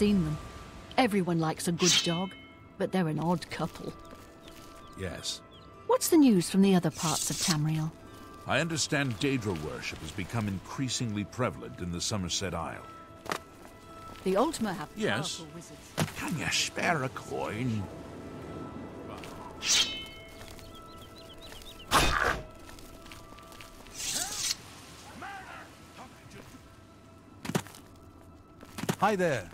seen them. Everyone likes a good dog, but they're an odd couple. Yes. What's the news from the other parts of Tamriel? I understand Daedra worship has become increasingly prevalent in the Somerset Isle. The Ultima have Yes. powerful wizards. Can you spare a coin? Hi there.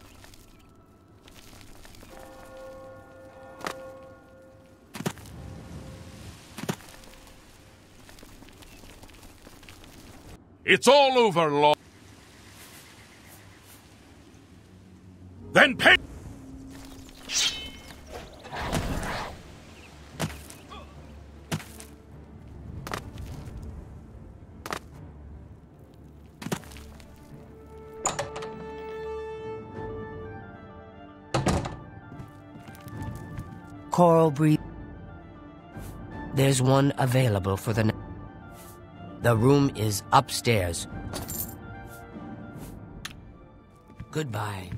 It's all over, Lord. Then pay. Coral breed. There's one available for the... The room is upstairs. Goodbye.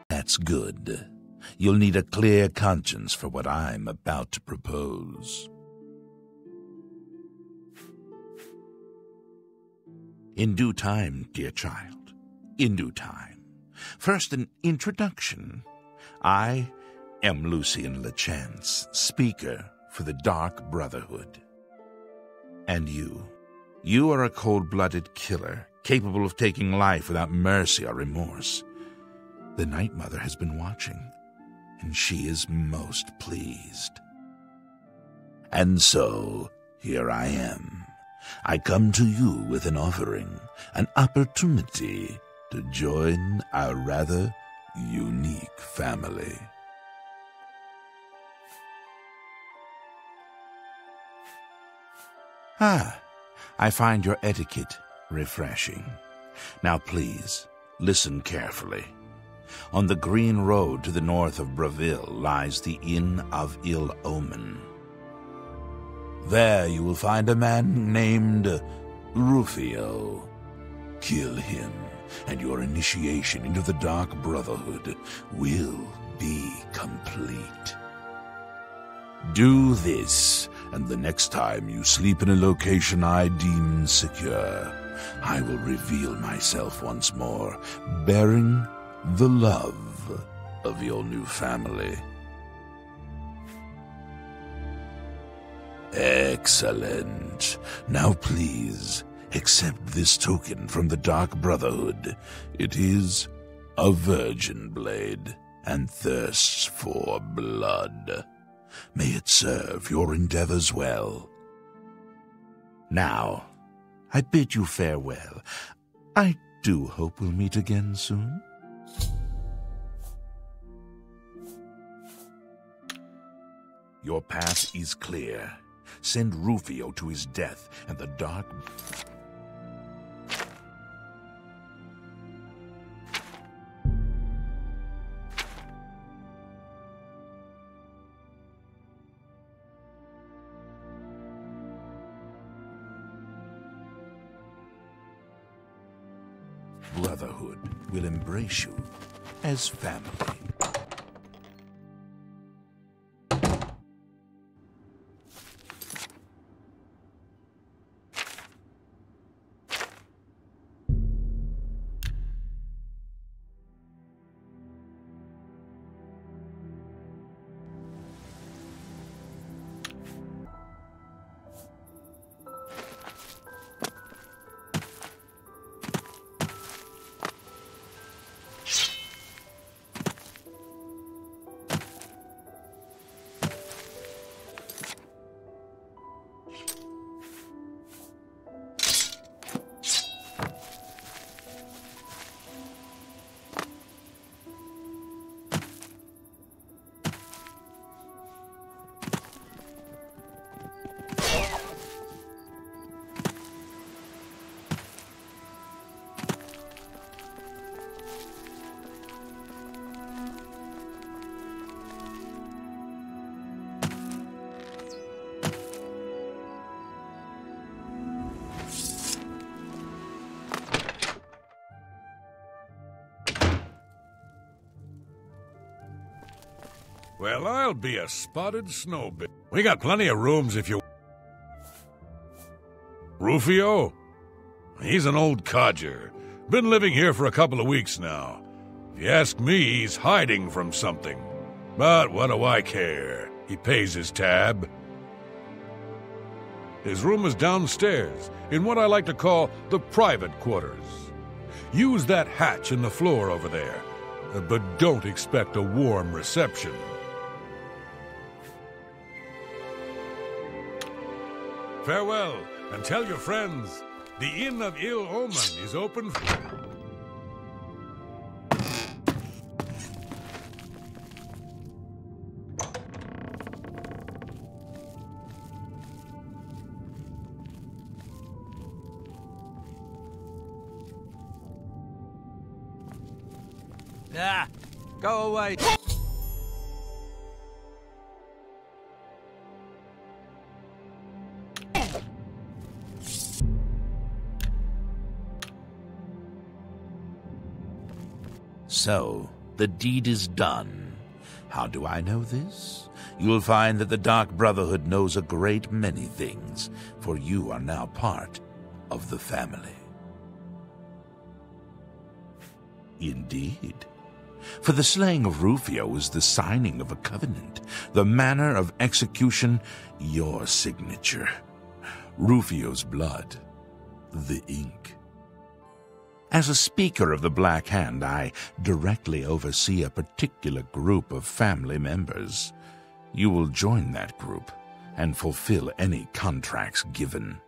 That's good. You'll need a clear conscience for what I'm about to propose. In due time, dear child. In due time. First, an introduction. I am Lucian Lechance, speaker for the Dark Brotherhood. And you are a cold-blooded killer, capable of taking life without mercy or remorse. The Night Mother has been watching, and she is most pleased. And so, here I am. I come to you with an offering, an opportunity to join our rather unique family. I find your etiquette refreshing. Now please, listen carefully. On the green road to the north of Breville lies the Inn of Ill Omen. There you will find a man named Rufio. Kill him, and your initiation into the Dark Brotherhood will be complete. Do this, and the next time you sleep in a location I deem secure, I will reveal myself once more, bearing the love of your new family. Excellent. Now please, accept this token from the Dark Brotherhood. It is a virgin blade and thirsts for blood. May it serve your endeavors well. Now, I bid you farewell. I do hope we'll meet again soon. Your path is clear. Send Rufio to his death, and the Dark... Brotherhood will embrace you as family. Well, I'll be a spotted snowbit. We got plenty of rooms if you... Rufio? He's an old codger. Been living here for a couple of weeks now. If you ask me, he's hiding from something. But what do I care? He pays his tab. His room is downstairs, in what I like to call the private quarters. Use that hatch in the floor over there, but don't expect a warm reception. Farewell, and tell your friends, the Inn of Ill Omen is open for... Ah, go away. So, the deed is done. How do I know this? You'll find that the Dark Brotherhood knows a great many things, for you are now part of the family. Indeed. For the slaying of Rufio is the signing of a covenant, the manner of execution, your signature. Rufio's blood, the ink. As a speaker of the Black Hand, I directly oversee a particular group of family members. You will join that group and fulfill any contracts given.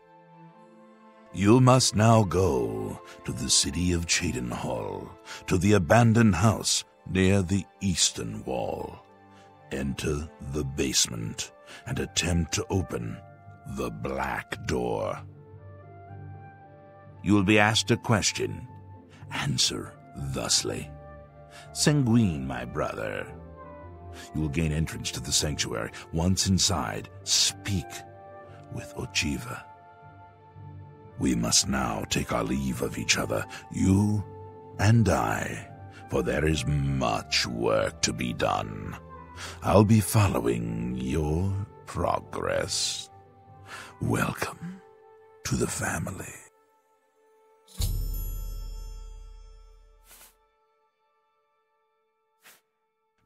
You must now go to the city of Cheydinhal, to the abandoned house near the eastern wall. Enter the basement and attempt to open the black door. You will be asked a question. Answer thusly. Sanguine, my brother. You will gain entrance to the sanctuary. Once inside, speak with Ochiva. We must now take our leave of each other, you and I, for there is much work to be done. I'll be following your progress. Welcome to the family.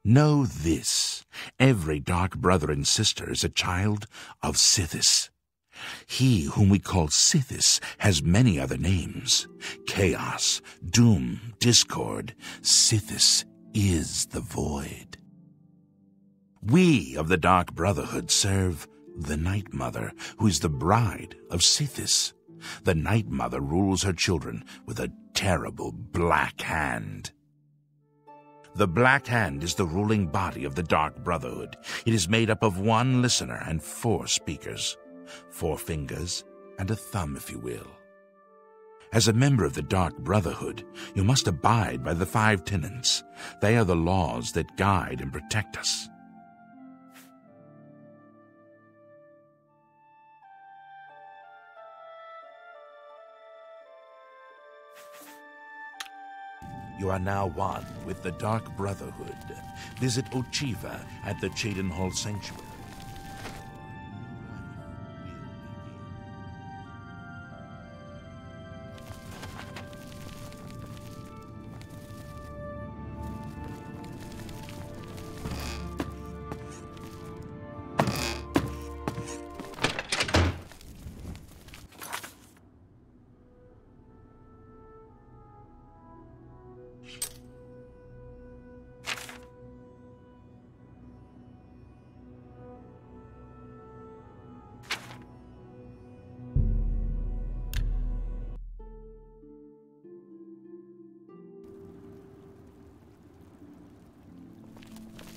Know this, every dark brother and sister is a child of Sithis. He whom we call Sithis has many other names. Chaos, Doom, Discord. Sithis is the Void. We of the Dark Brotherhood serve the Night Mother, who is the bride of Sithis. The Night Mother rules her children with a terrible black hand. The Black Hand is the ruling body of the Dark Brotherhood. It is made up of one listener and 4 speakers. 4 fingers and a thumb, if you will. As a member of the Dark Brotherhood, you must abide by the 5 tenets. They are the laws that guide and protect us. You are now one with the Dark Brotherhood. Visit Ochiva at the Cheydinhal Sanctuary.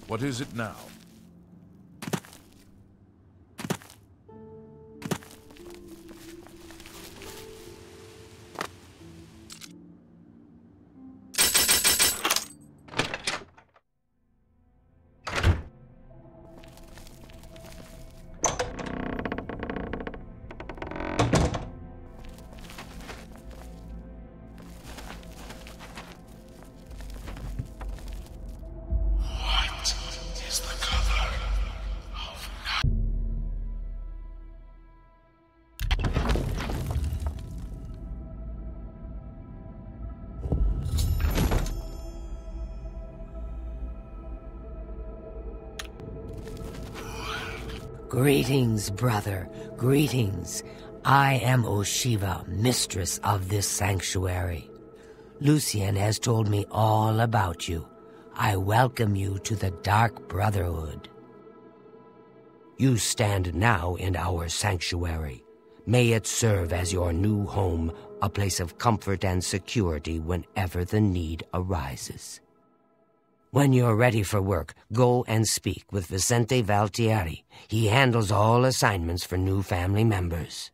What is it now? What is the Greetings, brother. Greetings. I am Oshiva, mistress of this sanctuary. Lucien has told me all about you. I welcome you to the Dark Brotherhood. You stand now in our sanctuary. May it serve as your new home, a place of comfort and security whenever the need arises. When you're ready for work, go and speak with Vicente Valtieri. He handles all assignments for new family members.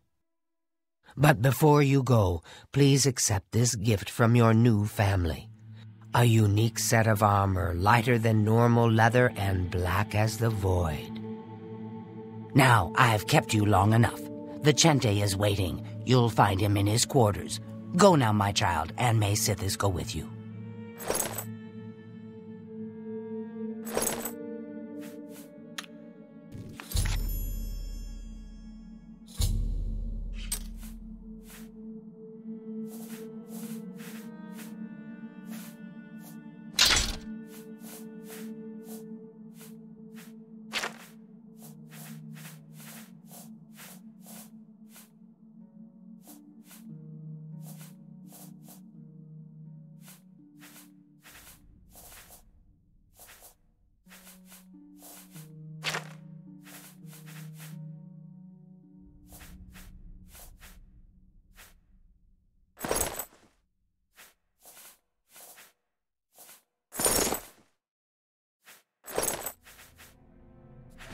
But before you go, please accept this gift from your new family. A unique set of armor, lighter than normal leather and black as the void. Now, I've kept you long enough. Vicente is waiting. You'll find him in his quarters. Go now, my child, and may Sithis go with you.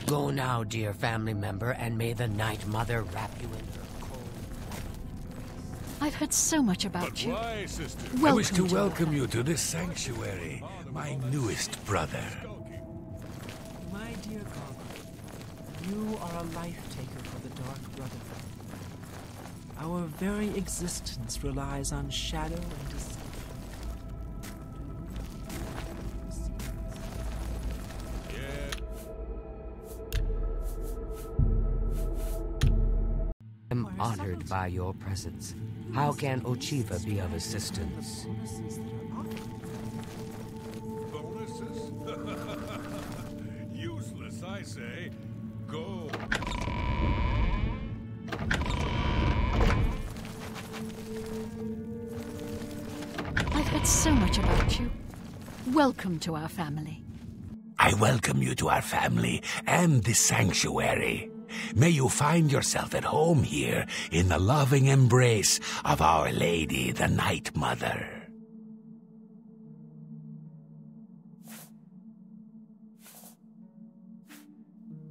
Go now, dear family member, and may the Night Mother wrap you in her cold. I've heard so much about you. Why, sister? Welcome I wish to our welcome you to this sanctuary, my newest brother. My dear Gargoyle, you are a life-taker for the Dark Brotherhood. Our very existence relies on shadow and deception. I'm honored by your presence. How can Ochiva be of assistance? Bonuses? Useless, I say. Go. I've heard so much about you. Welcome to our family. I welcome you to our family and this sanctuary. May you find yourself at home here in the loving embrace of Our Lady, the Night Mother.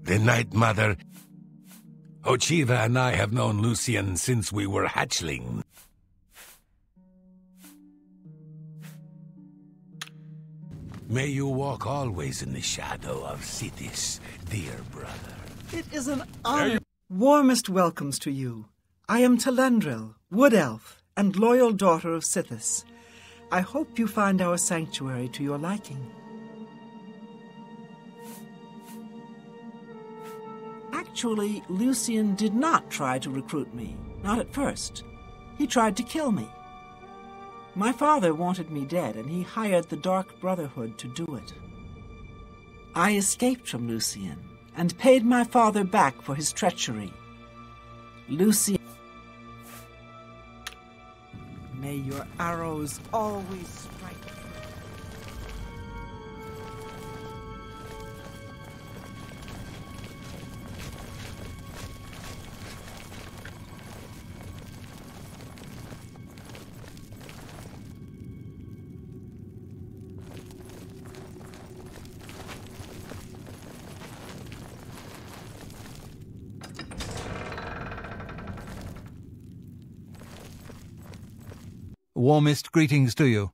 The Night Mother. Ochiva and I have known Lucien since we were hatchlings. May you walk always in the shadow of Sithis, dear brother. It is an honor. Warmest welcomes to you. I am Telendril, Wood Elf, and loyal daughter of Sithis. I hope you find our sanctuary to your liking. Actually, Lucien did not try to recruit me, not at first. He tried to kill me. My father wanted me dead, and he hired the Dark Brotherhood to do it. I escaped from Lucien and paid my father back for his treachery. Lucien, may your arrows always strike true. Warmest greetings to you.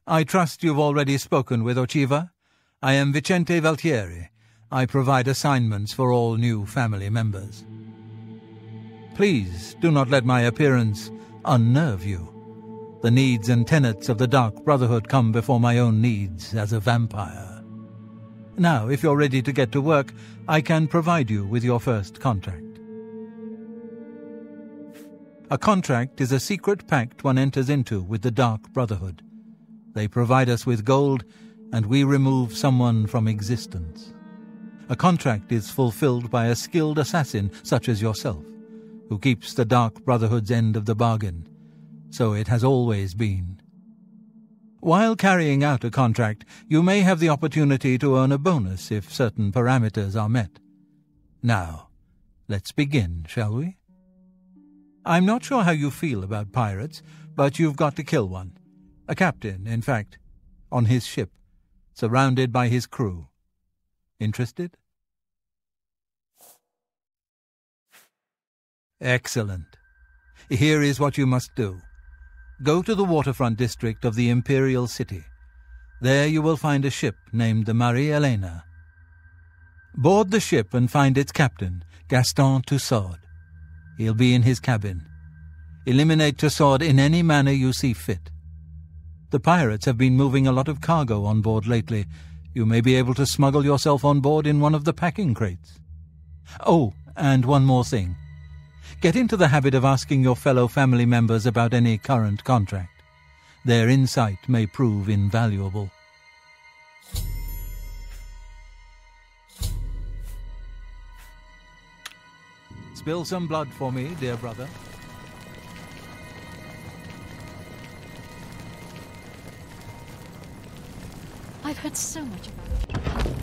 I trust you've already spoken with Ochiva. I am Vicente Valtieri. I provide assignments for all new family members. Please do not let my appearance unnerve you. The needs and tenets of the Dark Brotherhood come before my own needs as a vampire. Now, if you're ready to get to work, I can provide you with your first contract. A contract is a secret pact one enters into with the Dark Brotherhood. They provide us with gold, and we remove someone from existence. A contract is fulfilled by a skilled assassin such as yourself, who keeps the Dark Brotherhood's end of the bargain. So it has always been. While carrying out a contract, you may have the opportunity to earn a bonus if certain parameters are met. Now, let's begin, shall we? I'm not sure how you feel about pirates, but you've got to kill one. A captain, in fact, on his ship, surrounded by his crew. Interested? Excellent. Here is what you must do. Go to the waterfront district of the Imperial City. There you will find a ship named the Marie Elena. Board the ship and find its captain, Gaston Tussaud. He'll be in his cabin. Eliminate Tussaud in any manner you see fit. The pirates have been moving a lot of cargo on board lately. You may be able to smuggle yourself on board in one of the packing crates. Oh, and one more thing. Get into the habit of asking your fellow family members about any current contract. Their insight may prove invaluable. Spill some blood for me, dear brother. I've heard so much about it.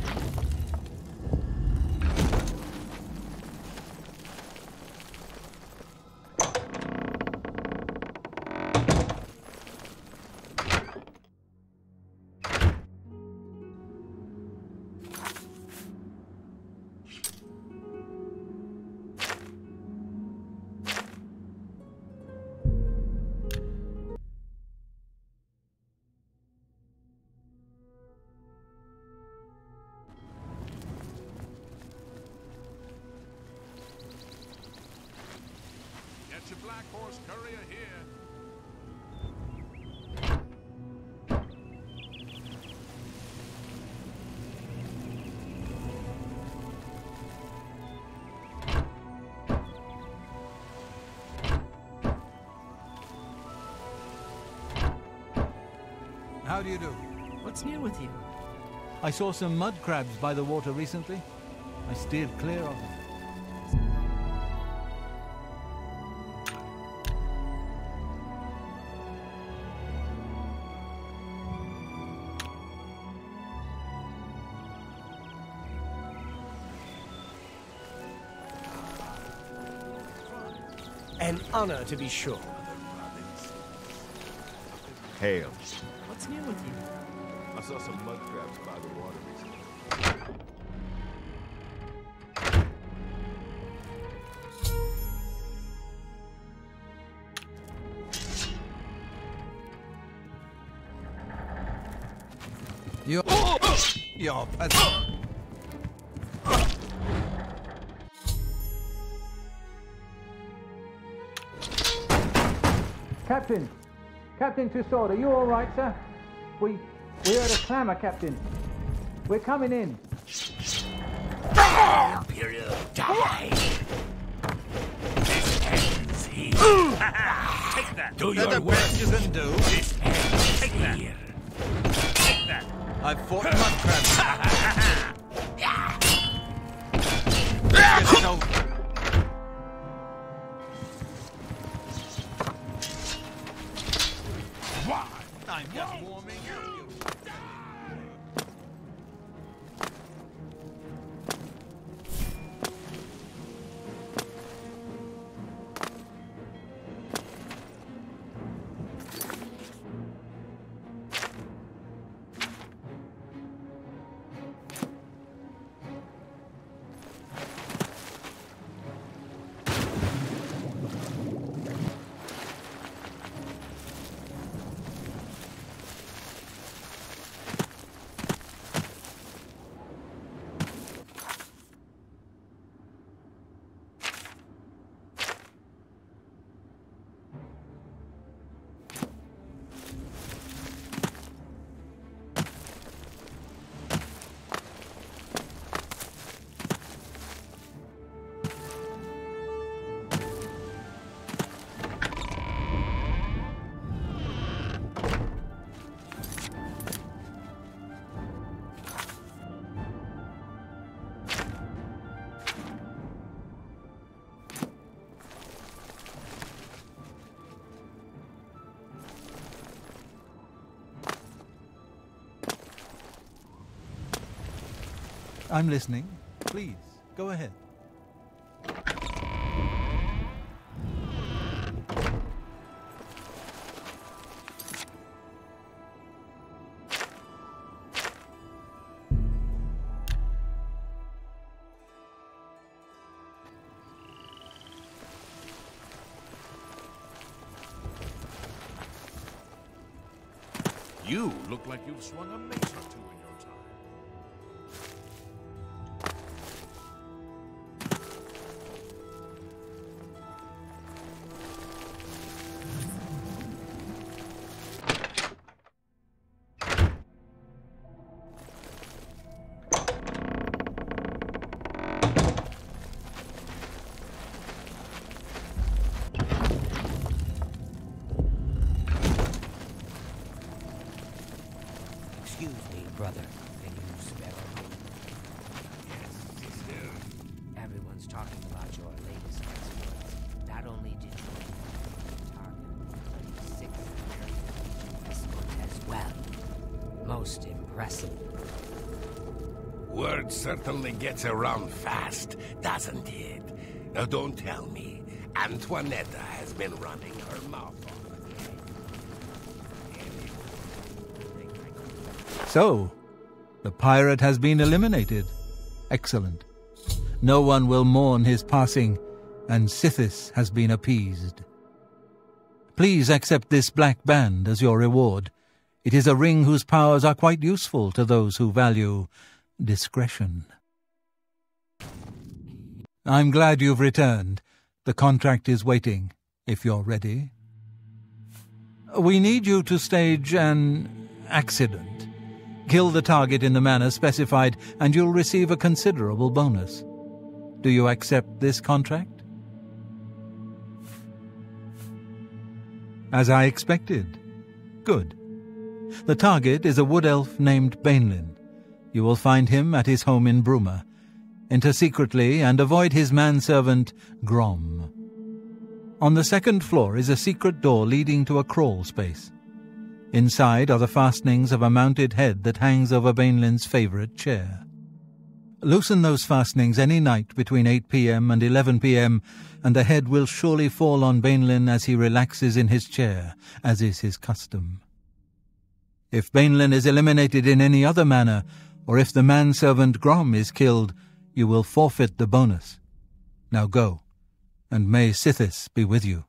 Get your Black Horse Courier here. How do you do? What's new with you? I saw some mud crabs by the water recently. I steered clear of them. An honor, to be sure. Hail. What's new with you? I saw some mud crabs by the water recently. You're peasant. Captain Tussaud, are you all right, sir? We heard a clamor, Captain. We're coming in. Imperial, die! This ends here. Take that. Do Let your the work. best you can do. This ends Take that. here. Take that. I've fought mud crabs. Get it over. I'm just warming up. I'm listening. Please, go ahead. You look like you've swung a mace or two in your time. Excuse me, brother. Can you spare me? Yes, sister. Everyone's talking about your latest exploits. Not only did you target 36 escort as well. Most impressive. Word certainly gets around fast, doesn't it? Now don't tell me. Antoinetta has been running her mouth off. So, the pirate has been eliminated. Excellent. No one will mourn his passing, and Sithis has been appeased. Please accept this black band as your reward. It is a ring whose powers are quite useful to those who value discretion. I'm glad you've returned. The contract is waiting, if you're ready. We need you to stage an accident. Kill the target in the manner specified, and you'll receive a considerable bonus. Do you accept this contract? As I expected. Good. The target is a wood elf named Bainlin. You will find him at his home in Bruma. Enter secretly and avoid his manservant, Grom. On the second floor is a secret door leading to a crawl space. Inside are the fastenings of a mounted head that hangs over Bainlin's favorite chair. Loosen those fastenings any night between 8 p.m. and 11 p.m., and the head will surely fall on Bainlin as he relaxes in his chair, as is his custom. If Bainlin is eliminated in any other manner, or if the manservant Grom is killed, you will forfeit the bonus. Now go, and may Sithis be with you.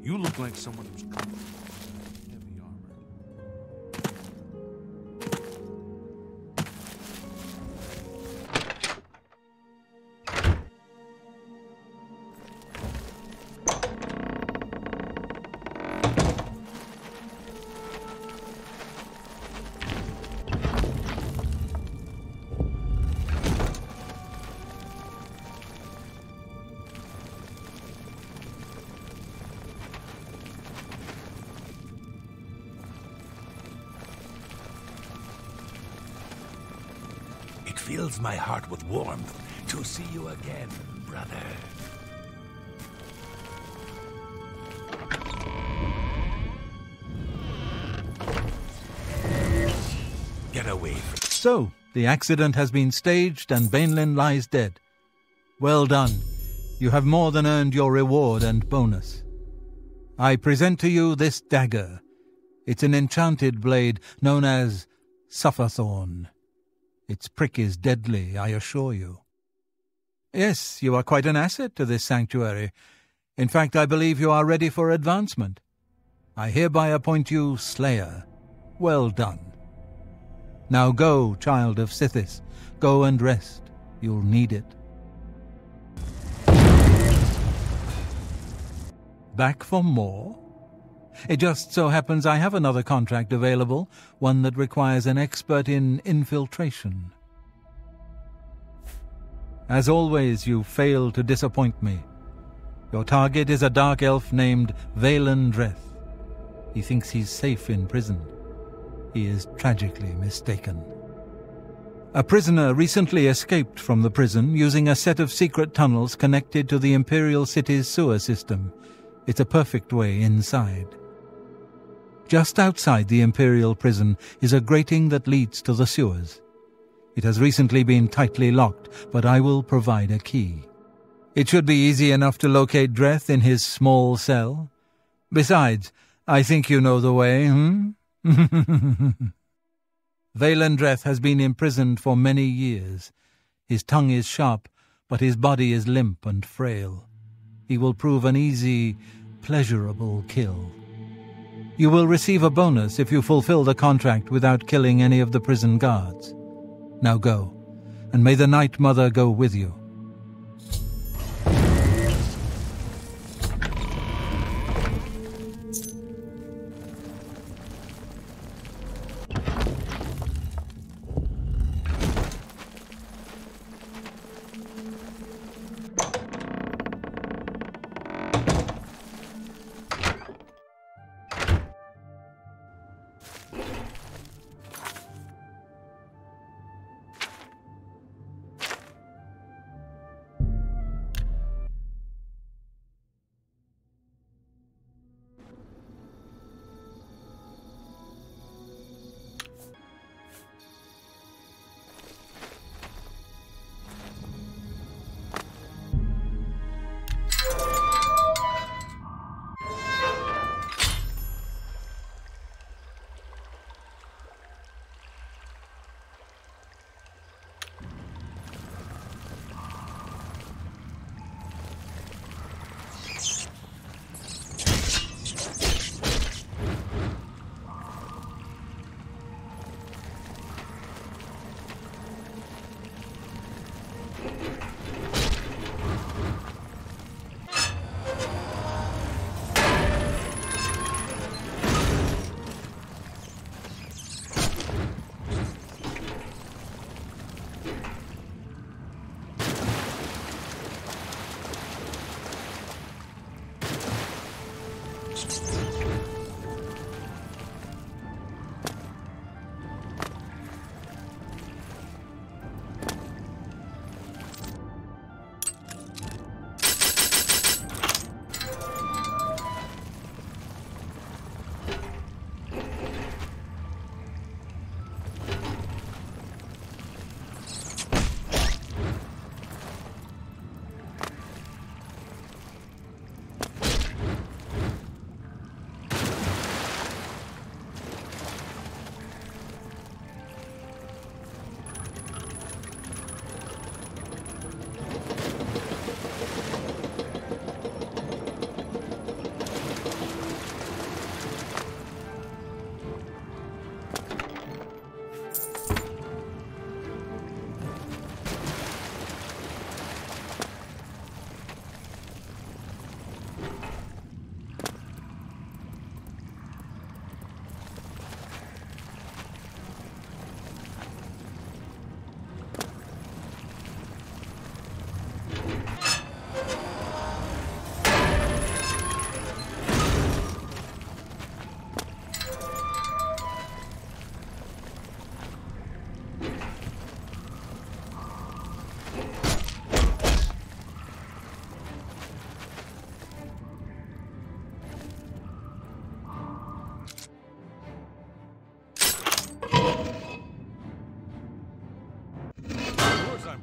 You look like someone who's covered in heavy armor. It fills my heart with warmth to see you again, brother. Get away from... So, the accident has been staged and Bainlin lies dead. Well done. You have more than earned your reward and bonus. I present to you this dagger. It's an enchanted blade known as Sufferthorn. Its prick is deadly, I assure you. Yes, you are quite an asset to this sanctuary. In fact, I believe you are ready for advancement. I hereby appoint you Slayer. Well done. Now go, child of Sithis. Go and rest. You'll need it. Back for more? It just so happens I have another contract available, one that requires an expert in infiltration. As always, you fail to disappoint me. Your target is a dark elf named Valen Dreth. He thinks he's safe in prison. He is tragically mistaken. A prisoner recently escaped from the prison using a set of secret tunnels connected to the Imperial City's sewer system. It's a perfect way inside. Just outside the Imperial prison is a grating that leads to the sewers. It has recently been tightly locked, but I will provide a key. It should be easy enough to locate Dreth in his small cell. Besides, I think you know the way, Valen Dreth has been imprisoned for many years. His tongue is sharp, but his body is limp and frail. He will prove an easy, pleasurable kill. You will receive a bonus if you fulfill the contract without killing any of the prison guards. Now go, and may the Night Mother go with you.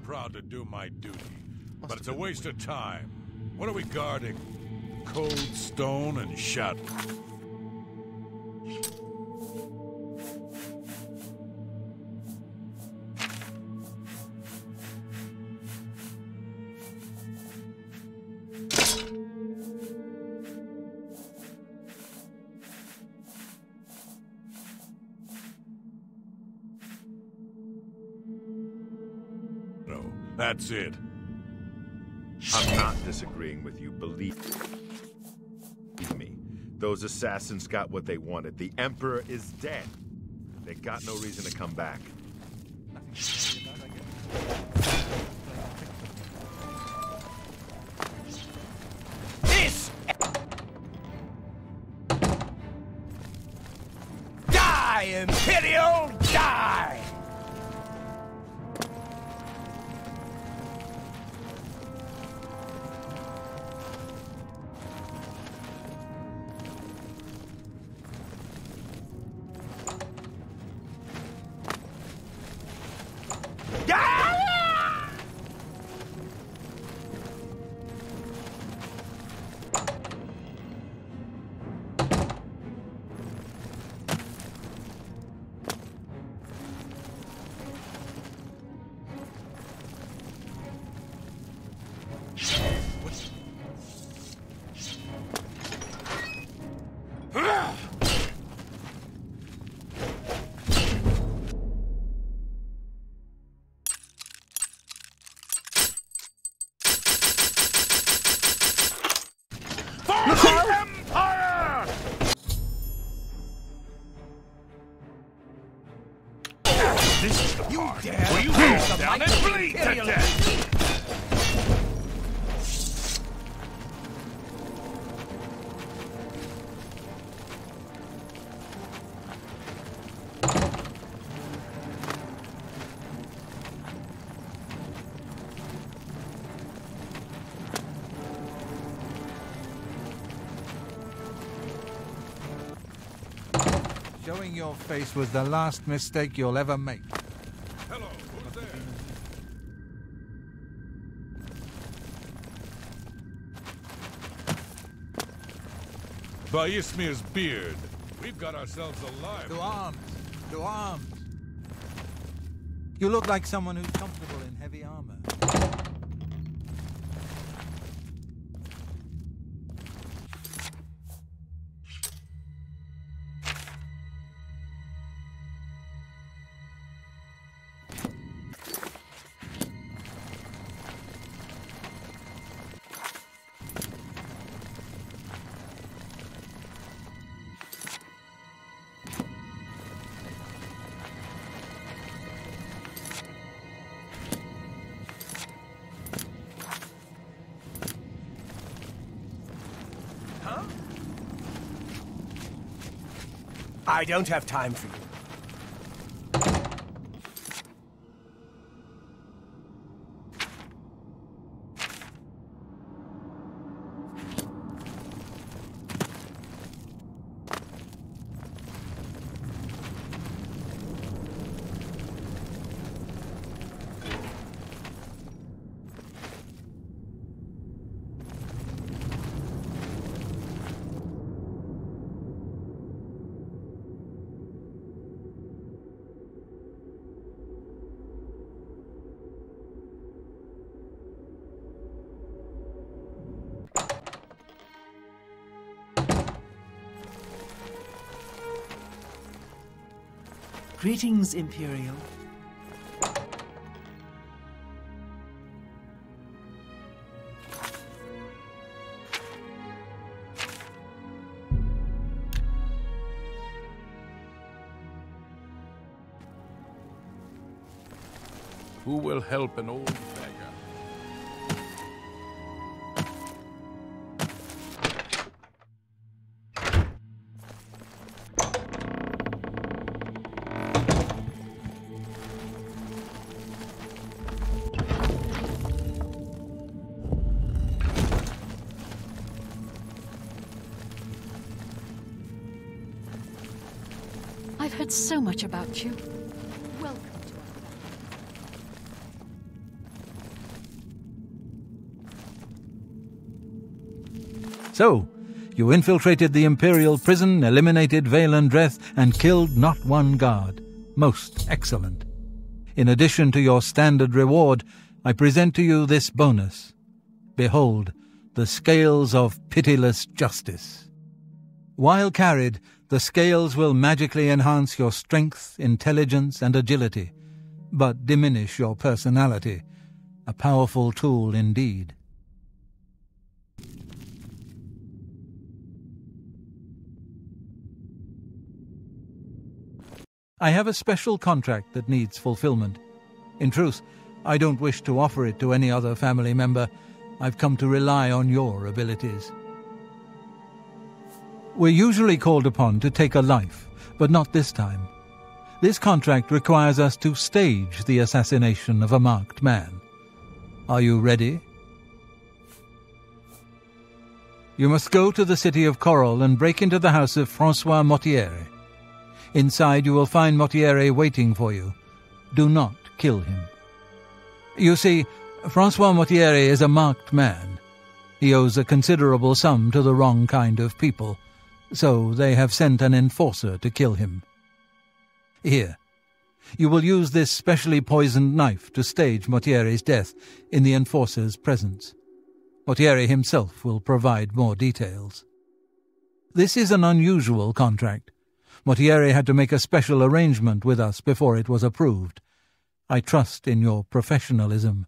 Proud to do my duty, but it's a waste of time. What are we guarding? Cold stone and shadow. That's it. I'm not disagreeing with you, believe me. Those assassins got what they wanted. The Emperor is dead. They got no reason to come back. This! Die, Imperial, die! This is the part where you fall down and bleed to death! Showing your face was the last mistake you'll ever make. Hello, who's there? By Ismir's beard, we've got ourselves a live. To arms! To arms! You look like someone who's comfortable in heavy armor. I don't have time for you. Greetings, Imperial. Who will help an old beggar? heard so much about you. Welcome to our family. So, you infiltrated the Imperial prison, eliminated Valandreth, and killed not one guard. Most excellent. In addition to your standard reward, I present to you this bonus. Behold, the scales of pitiless justice. While carried, the scales will magically enhance your strength, intelligence, and agility, but diminish your personality. A powerful tool indeed. I have a special contract that needs fulfillment. In truth, I don't wish to offer it to any other family member. I've come to rely on your abilities. We're usually called upon to take a life, but not this time. This contract requires us to stage the assassination of a marked man. Are you ready? You must go to the city of Coral and break into the house of Francois Mortiere. Inside you will find Mortiere waiting for you. Do not kill him. You see, Francois Mortiere is a marked man. He owes a considerable sum to the wrong kind of people, so they have sent an enforcer to kill him. Here, you will use this specially poisoned knife to stage Mortiere's death in the enforcer's presence. Mortiere himself will provide more details. This is an unusual contract. Mortiere had to make a special arrangement with us before it was approved. I trust in your professionalism.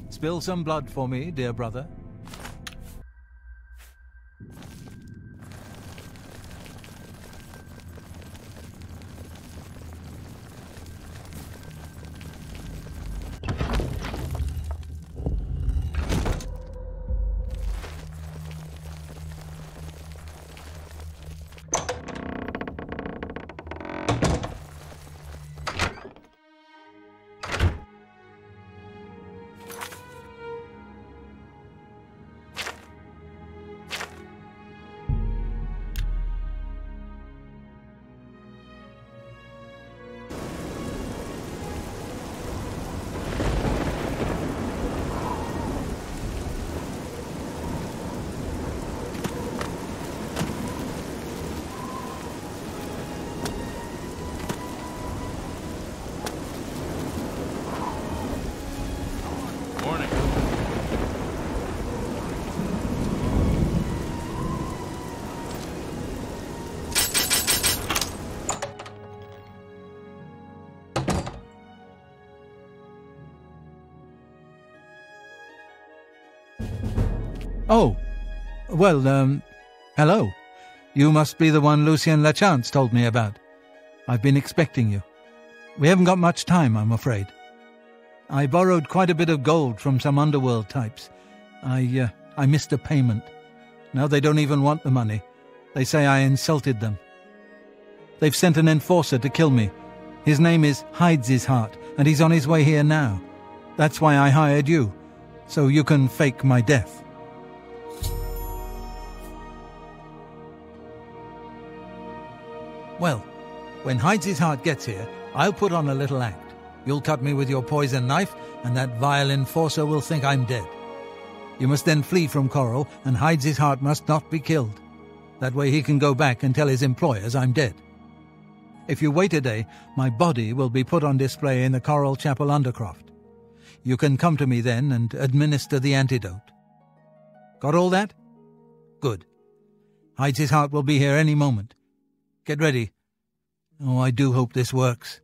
Spill some blood for me, dear brother. Oh, well, hello. You must be the one Lucien Lachance told me about. I've been expecting you. We haven't got much time, I'm afraid. I borrowed quite a bit of gold from some underworld types. I missed a payment. Now they don't even want the money. They say I insulted them. They've sent an enforcer to kill me. His name is Hides's Heart, and he's on his way here now. That's why I hired you, so you can fake my death. Well, when Hides's Heart gets here, I'll put on a little act. You'll cut me with your poison knife, and that vile enforcer will think I'm dead. You must then flee from Coral, and Hides's Heart must not be killed. That way he can go back and tell his employers I'm dead. If you wait a day, my body will be put on display in the Coral Chapel Undercroft. You can come to me then and administer the antidote. Got all that? Good. Hides's Heart will be here any moment. Get ready. Oh, I do hope this works.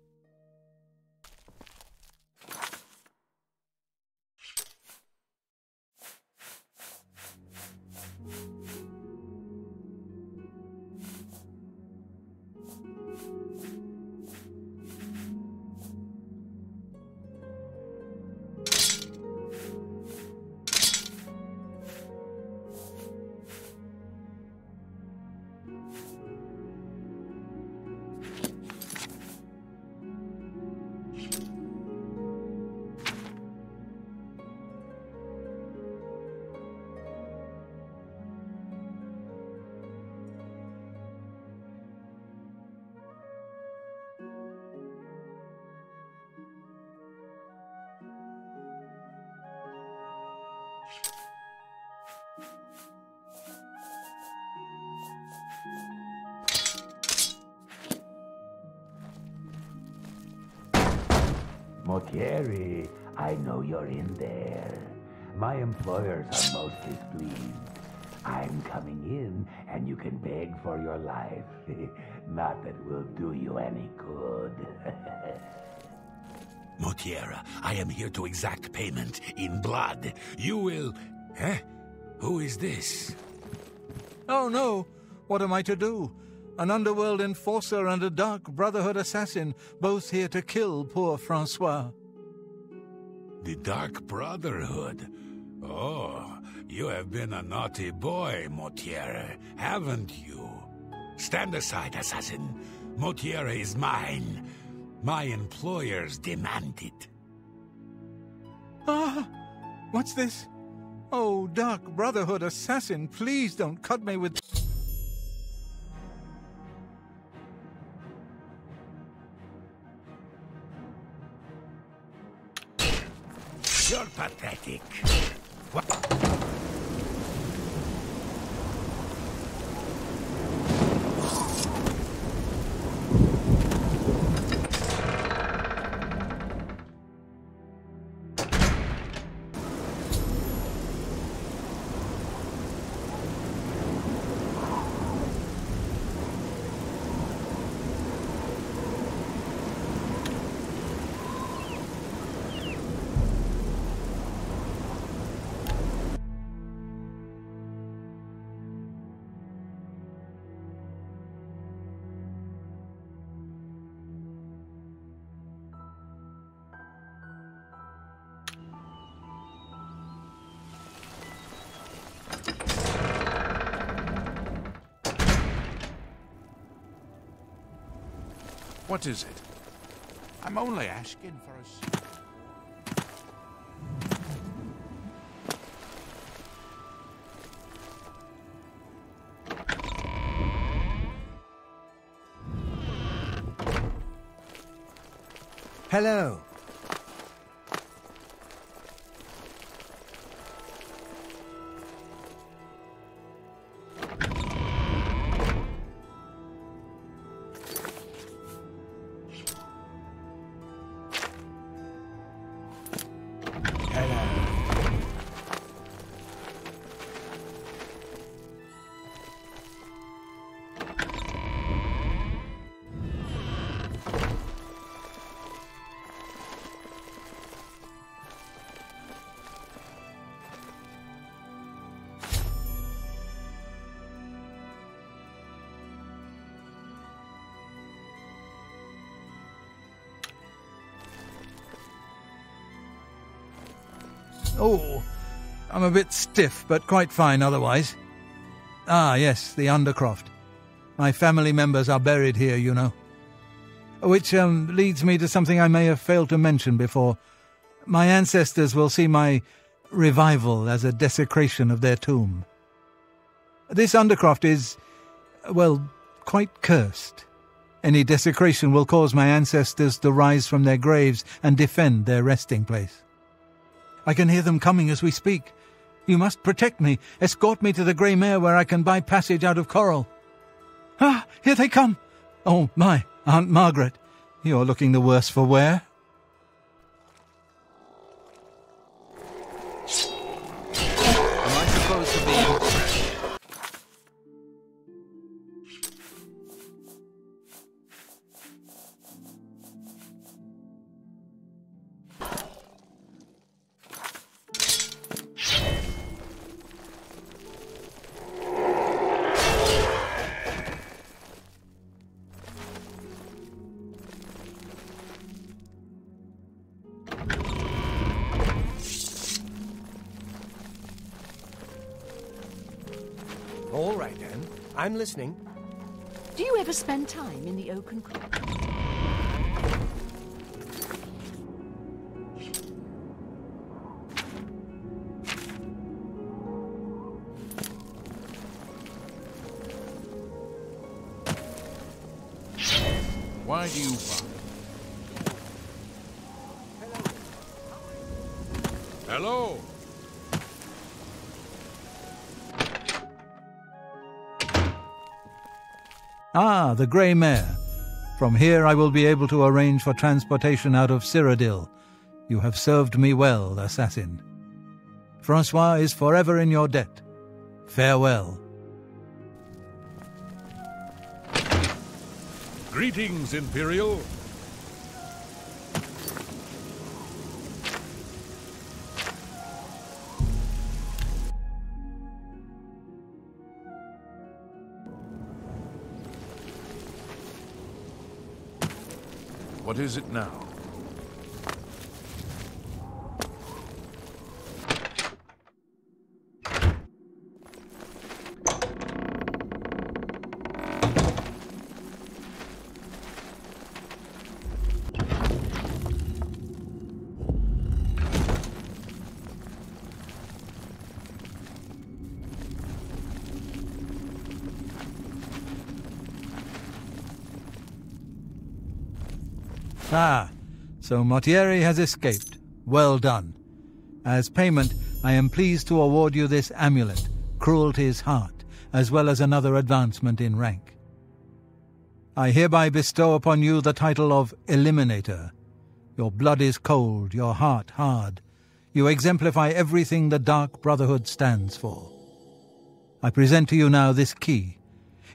Motieri, I know you're in there. My employers are most displeased. I'm coming in, and you can beg for your life. Not that it will do you any good. Motiera, I am here to exact payment in blood. You will... Huh? Who is this? Oh no! What am I to do? An underworld enforcer and a dark Brotherhood assassin, both here to kill poor Francois. The Dark Brotherhood? Oh, you have been a naughty boy, Motiera, haven't you? Stand aside, assassin. Motiera is mine. My employers demand it. Ah! What's this? Oh, Dark Brotherhood assassin, please don't cut me with... You're pathetic. What? What is it? I'm only asking for a... Hello. Oh, I'm a bit stiff, but quite fine otherwise. Ah, yes, the Undercroft. My family members are buried here, you know. Which leads me to something I may have failed to mention before. My ancestors will see my revival as a desecration of their tomb. This Undercroft is, well, quite cursed. Any desecration will cause my ancestors to rise from their graves and defend their resting place. I can hear them coming as we speak. You must protect me. Escort me to the Grey Mare where I can buy passage out of Coral. Ah, here they come. Oh, my, Aunt Margaret. You're looking the worse for wear. Am I supposed to be... All right, then. I'm listening. Do you ever spend time in the Oaken Croft? Why do you bother? Hello? Ah, the Grey Mare. From here I will be able to arrange for transportation out of Cyrodiil. You have served me well, assassin. Francois is forever in your debt. Farewell. Greetings, Imperial. What is it now? Ah, so Mortieri has escaped. Well done. As payment, I am pleased to award you this amulet, Cruelty's Heart, as well as another advancement in rank. I hereby bestow upon you the title of Eliminator. Your blood is cold, your heart hard. You exemplify everything the Dark Brotherhood stands for. I present to you now this key.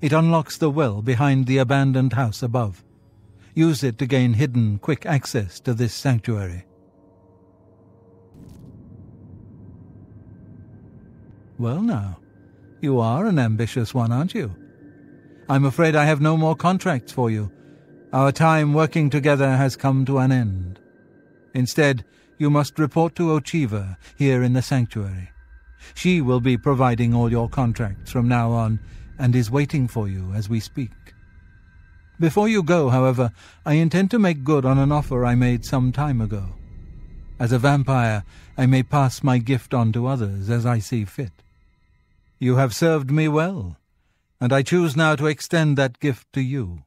It unlocks the well behind the abandoned house above. Use it to gain hidden, quick access to this sanctuary. Well now, you are an ambitious one, aren't you? I'm afraid I have no more contracts for you. Our time working together has come to an end. Instead, you must report to Ochiva here in the sanctuary. She will be providing all your contracts from now on and is waiting for you as we speak. Before you go, however, I intend to make good on an offer I made some time ago. As a vampire, I may pass my gift on to others as I see fit. You have served me well, and I choose now to extend that gift to you.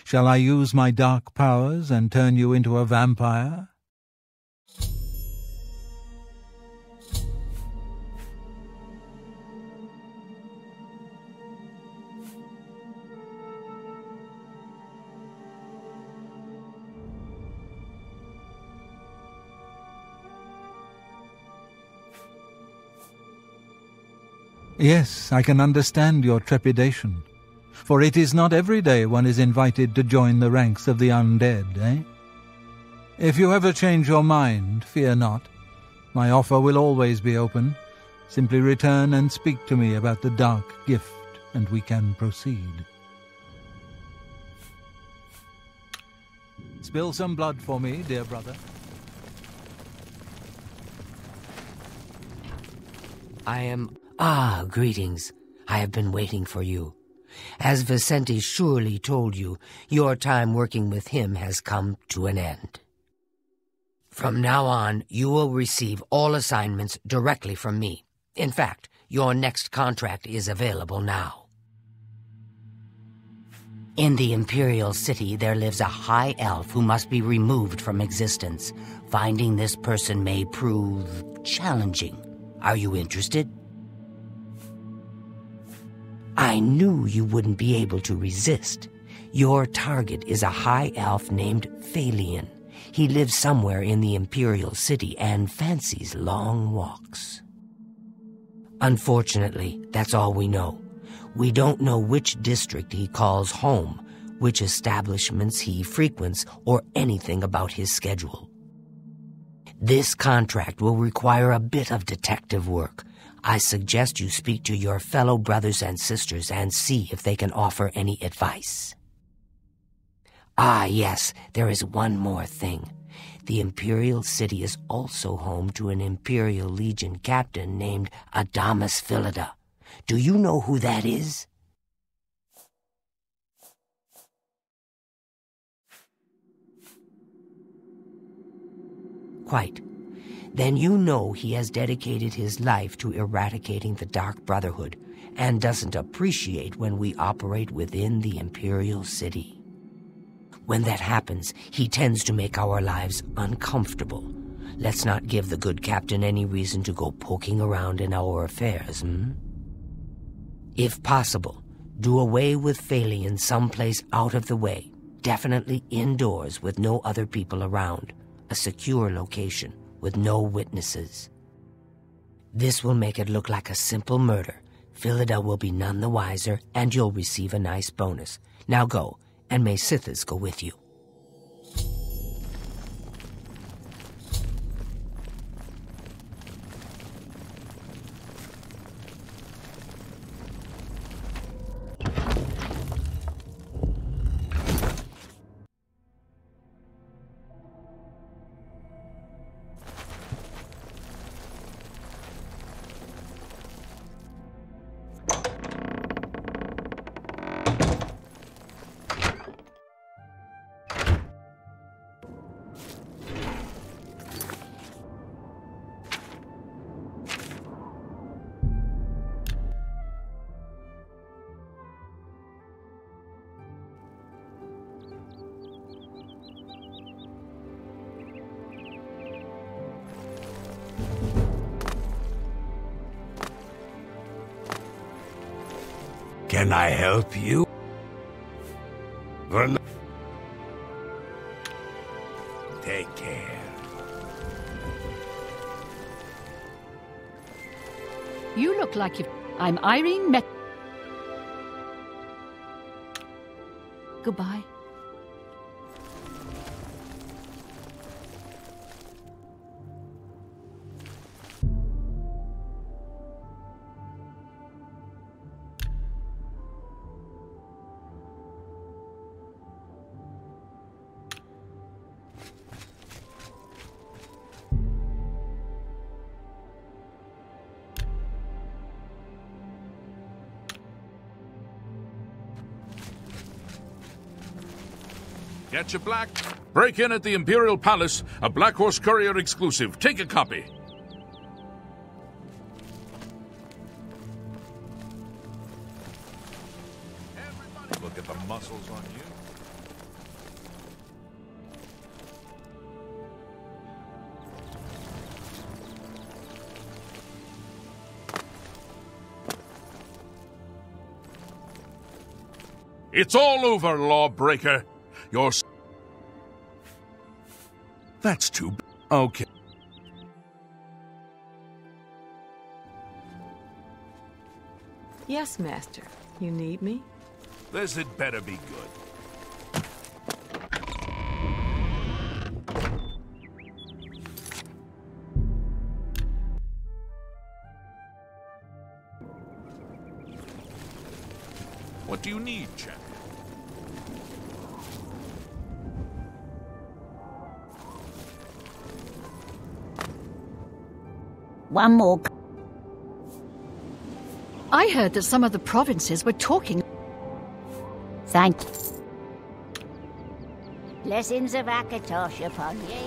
Shall I use my dark powers and turn you into a vampire? Yes, I can understand your trepidation, for it is not every day one is invited to join the ranks of the undead, eh? If you ever change your mind, fear not. My offer will always be open. Simply return and speak to me about the dark gift, and we can proceed. Spill some blood for me, dear brother. Greetings. I have been waiting for you. As Vicente surely told you, your time working with him has come to an end. From now on, you will receive all assignments directly from me. In fact, your next contract is available now. In the Imperial City, there lives a high elf who must be removed from existence. Finding this person may prove challenging. Are you interested? I knew you wouldn't be able to resist. Your target is a high elf named Phalion. He lives somewhere in the Imperial City and fancies long walks. Unfortunately, that's all we know. We don't know which district he calls home, which establishments he frequents, or anything about his schedule. This contract will require a bit of detective work. I suggest you speak to your fellow brothers and sisters and see if they can offer any advice. Yes, there is one more thing. The Imperial City is also home to an Imperial Legion captain named Adamus Philida. Do you know who that is? Quite. Then you know he has dedicated his life to eradicating the Dark Brotherhood and doesn't appreciate when we operate within the Imperial City. When that happens, he tends to make our lives uncomfortable. Let's not give the good captain any reason to go poking around in our affairs, If possible, do away with Phalion someplace out of the way. Definitely indoors with no other people around. A secure location with no witnesses. This will make it look like a simple murder. Philida will be none the wiser, and you'll receive a nice bonus. Now go, and may Sithis go with you. Can I help you? Take care. You look like I'm Irene Met. Goodbye. Get your black. Break in at the Imperial Palace, a Black Horse Courier exclusive. Take a copy. Everybody look at the muscles on you. It's all over, lawbreaker. You're... That's too... Okay. Yes, Master. You need me? This had better be good. What do you need, champion? One more. I heard that some of the provinces were talking. Thank you. Blessings of Akatosh upon ye.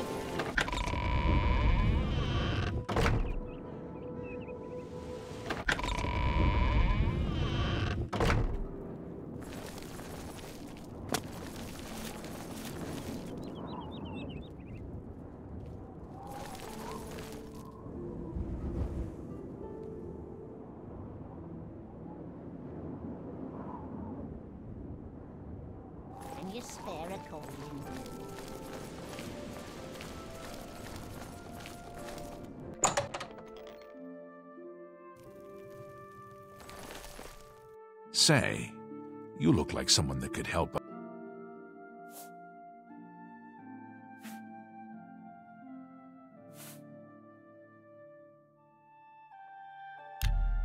Can you spare a coin? Say, you look like someone that could help us.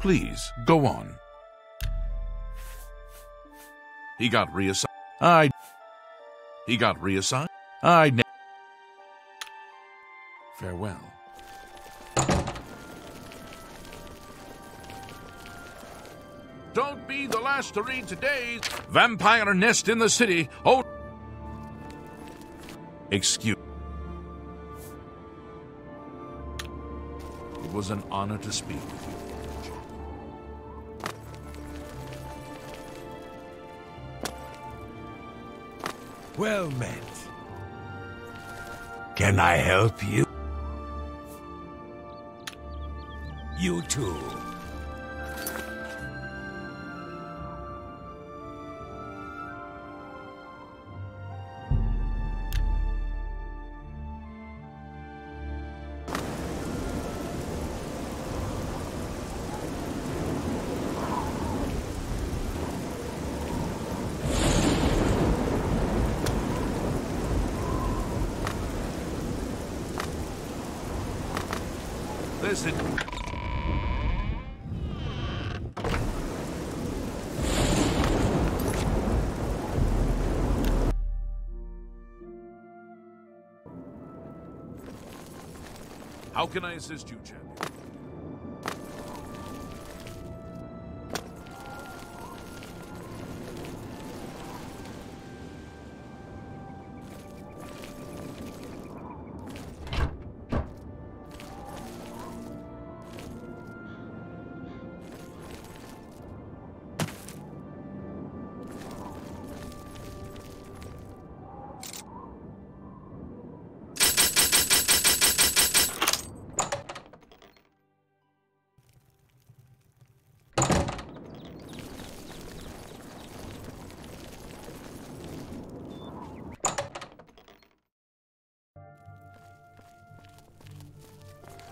Please, go on. He got reassigned. He got reassigned. Farewell. Don't be the last to read today's Vampire Nest in the City. Oh, excuse. It was an honor to speak with you. Well met. Can I help you? You too. Listen. How can I assist you, champion?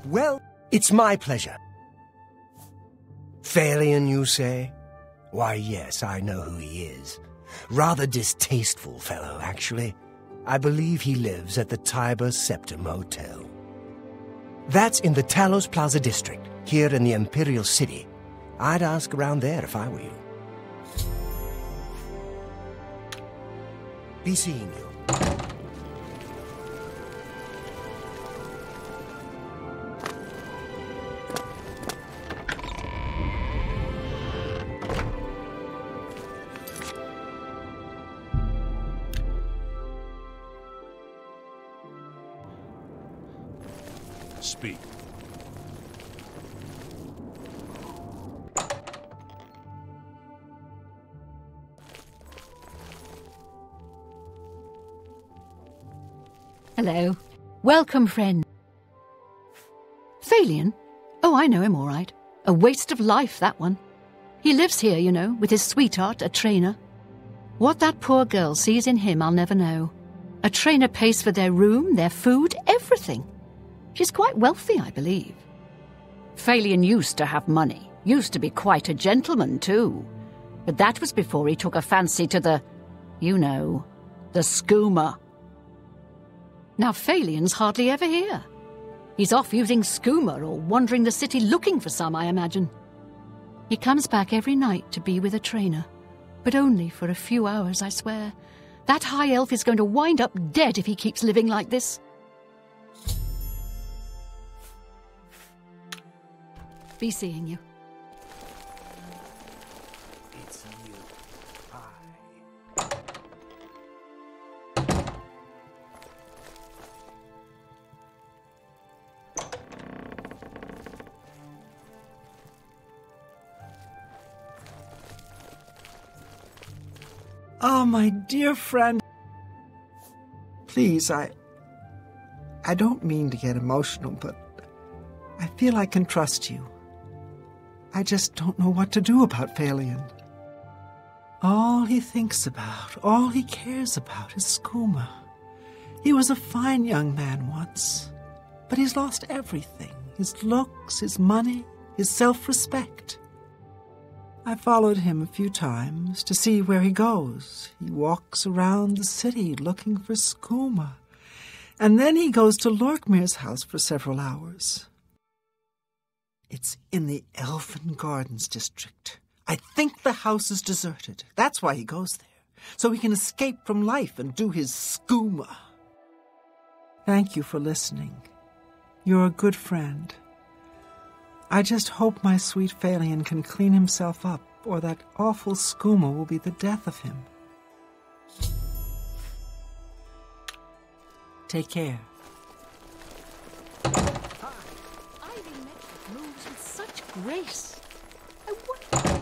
Well, it's my pleasure. Phalion, you say? Why, yes, I know who he is. Rather distasteful fellow, actually. I believe he lives at the Tiber Septim Hotel. That's in the Talos Plaza district, here in the Imperial City. I'd ask around there if I were you. Be seeing you. Speak. Hello. Welcome, friend. Phalion? Oh, I know him all right. A waste of life, that one. He lives here, you know, with his sweetheart, a trainer. What that poor girl sees in him, I'll never know. A trainer pays for their room, their food, everything. She's quite wealthy, I believe. Phalion used to have money. Used to be quite a gentleman, too. But that was before he took a fancy to the, you know, the skooma. Now Phalion's hardly ever here. He's off using skooma or wandering the city looking for some, I imagine. He comes back every night to be with a trainer. But only for a few hours, I swear. That high elf is going to wind up dead if he keeps living like this. Be seeing you. It's you. Oh, my dear friend. Please, I don't mean to get emotional, but I feel I can trust you. I just don't know what to do about Phalion. All he thinks about, all he cares about is skooma. He was a fine young man once, but he's lost everything. His looks, his money, his self-respect. I followed him a few times to see where he goes. He walks around the city looking for skooma. And then he goes to Lorkmir's house for several hours. It's in the Elfin Gardens district. I think the house is deserted. That's why he goes there, so he can escape from life and do his skooma. Thank you for listening. You're a good friend. I just hope my sweet Phalion can clean himself up, or that awful skooma will be the death of him. Take care. Moves with such grace. I wonder...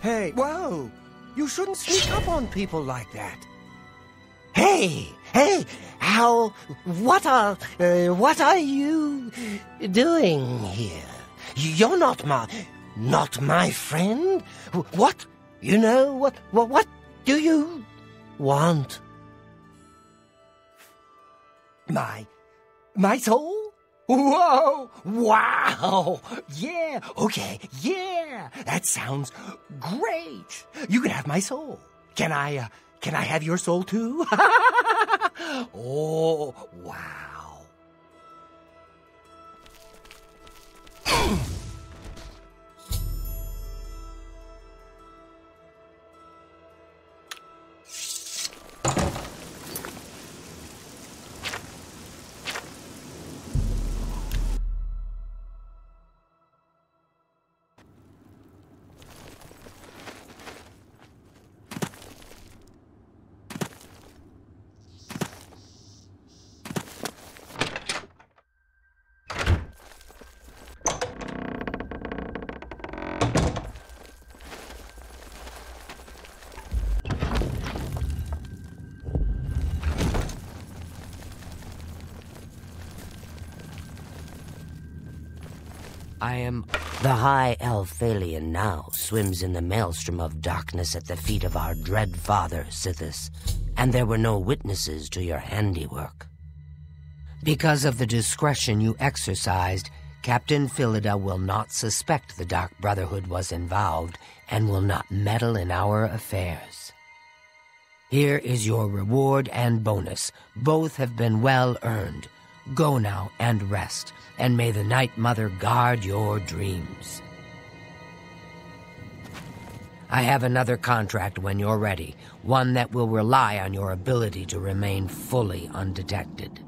Hey, whoa! You shouldn't sneak up on people like that. Hey, what are you doing here? You're not my friend? What do you want? My soul? Whoa! Wow! Yeah! Okay, yeah! That sounds great! You can have my soul. Can I have your soul too? Oh, wow. The high elf Thalion now swims in the maelstrom of darkness at the feet of our dread father, Sithis, and there were no witnesses to your handiwork. Because of the discretion you exercised, Captain Philida will not suspect the Dark Brotherhood was involved and will not meddle in our affairs. Here is your reward and bonus. Both have been well earned. Go now and rest, and may the Night Mother guard your dreams. I have another contract when you're ready, one that will rely on your ability to remain fully undetected.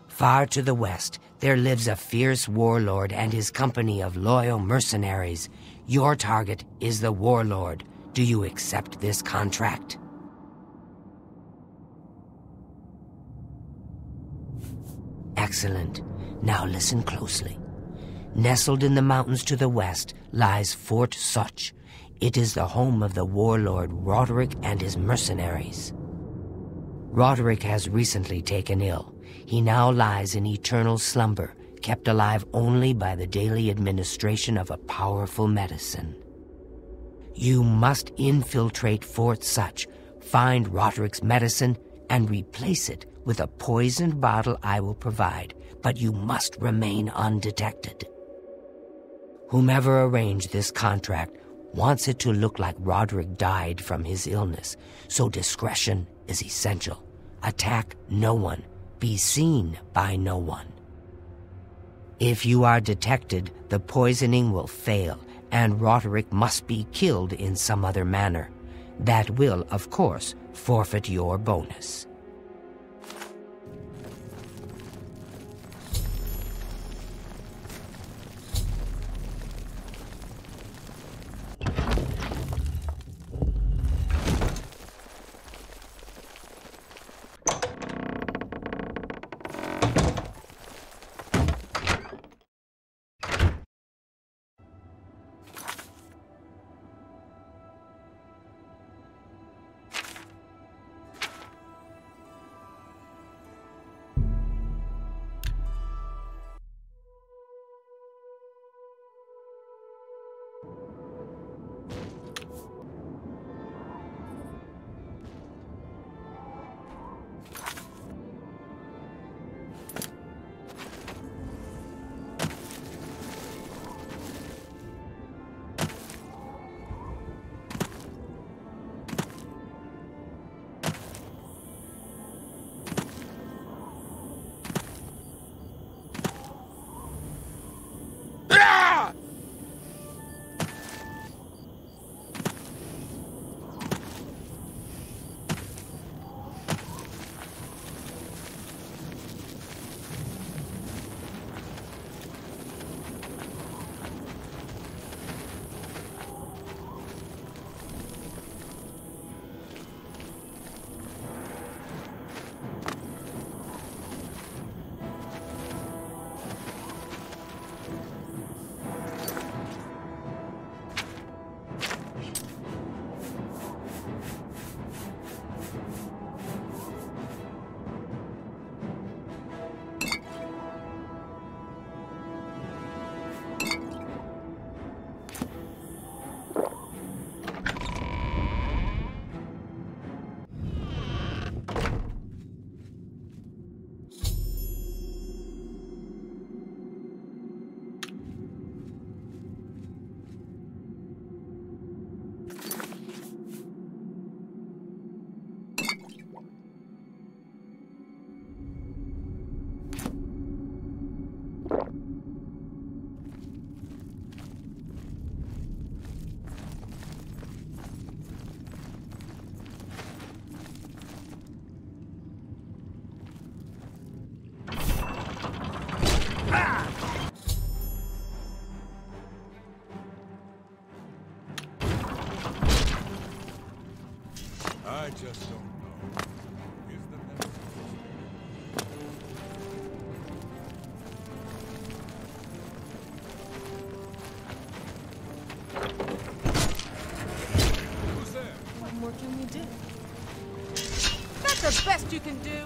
Far to the west, there lives a fierce warlord and his company of loyal mercenaries. Your target is the warlord. Do you accept this contract? Excellent. Now listen closely. Nestled in the mountains to the west lies Fort Such. It is the home of the warlord Roderick and his mercenaries. Roderick has recently taken ill. He now lies in eternal slumber, kept alive only by the daily administration of a powerful medicine. You must infiltrate Fort Such, find Roderick's medicine, and replace it with a poisoned bottle I will provide, but you must remain undetected. Whomever arranged this contract wants it to look like Roderick died from his illness, so discretion is essential. Attack no one. Be seen by no one. If you are detected, the poisoning will fail, and Roderick must be killed in some other manner. That will, of course, forfeit your bonus. I just don't know. Is the Who's there? What more can you do? That's the best you can do!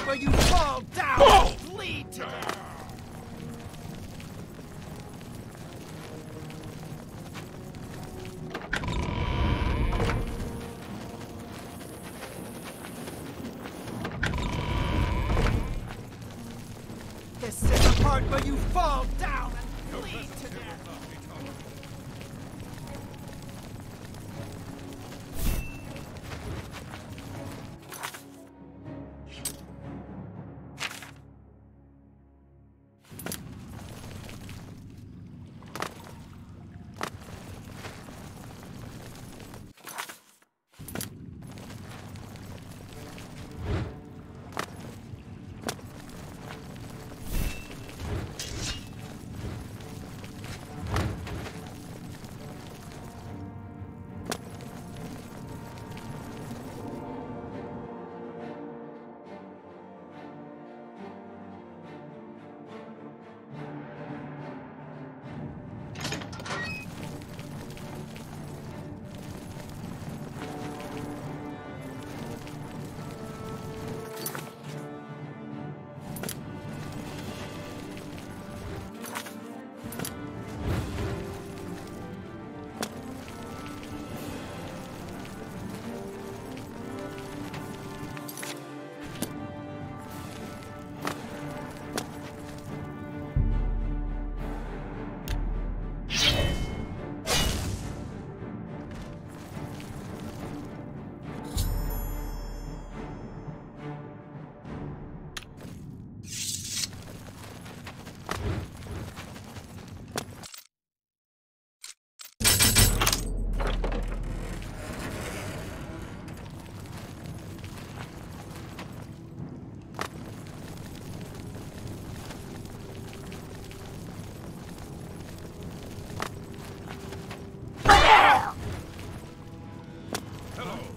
Where you fall down and bleed to death. This is the part where you fall down and bleed to death.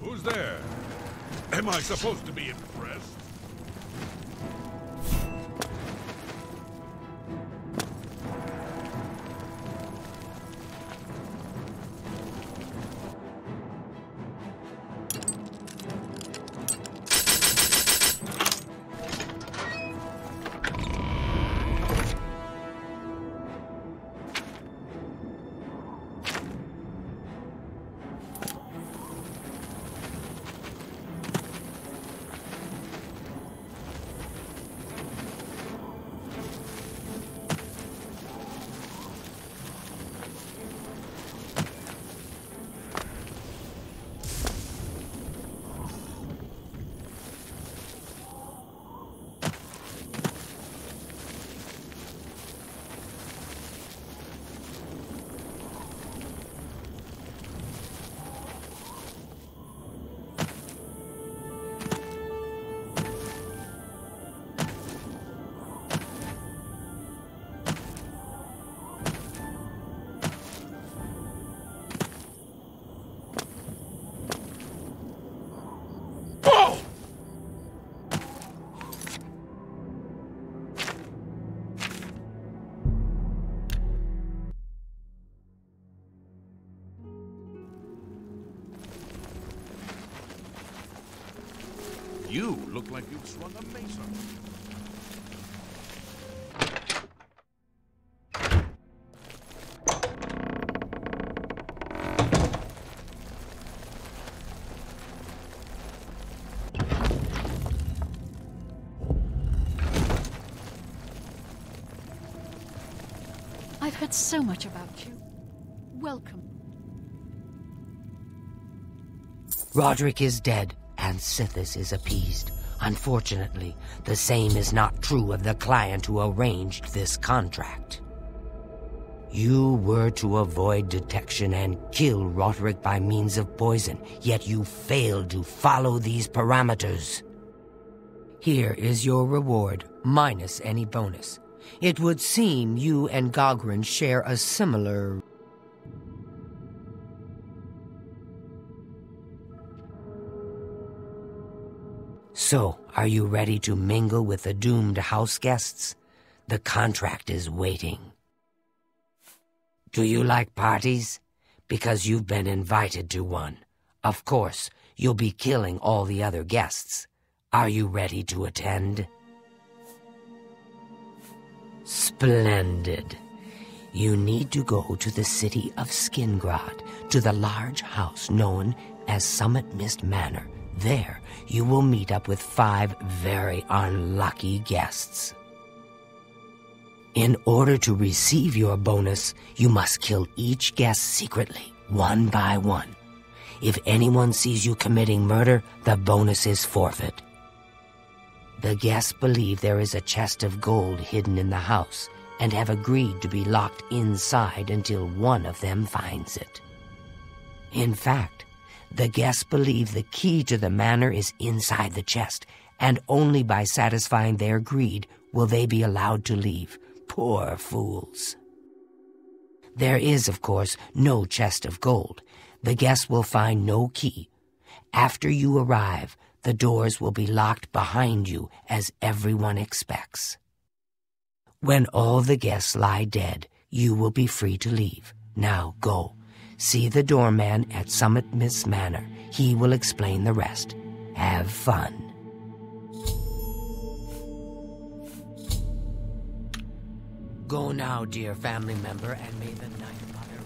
Who's there? Am I supposed to be impressed? You look like you've swung a mace on me. I've heard so much about you. Welcome. Roderick is dead, and Sithis is appeased. Unfortunately, the same is not true of the client who arranged this contract. You were to avoid detection and kill Roderick by means of poison, yet you failed to follow these parameters. Here is your reward, minus any bonus. It would seem you and Gogren share a similar... So, are you ready to mingle with the doomed house guests? The contract is waiting. Do you like parties? Because you've been invited to one. Of course, you'll be killing all the other guests. Are you ready to attend? Splendid. You need to go to the city of Skingrad, to the large house known as Summit Mist Manor. There, you will meet up with 5 very unlucky guests. In order to receive your bonus, you must kill each guest secretly, one by one. If anyone sees you committing murder, the bonus is forfeit. The guests believe there is a chest of gold hidden in the house and have agreed to be locked inside until one of them finds it. In fact, the guests believe the key to the manor is inside the chest, and only by satisfying their greed will they be allowed to leave. Poor fools. There is, of course, no chest of gold. The guests will find no key. After you arrive, the doors will be locked behind you, as everyone expects. When all the guests lie dead, you will be free to leave. Now go. See the doorman at Summit Mist Manor. He will explain the rest. Have fun. Go now, dear family member, and may the night mother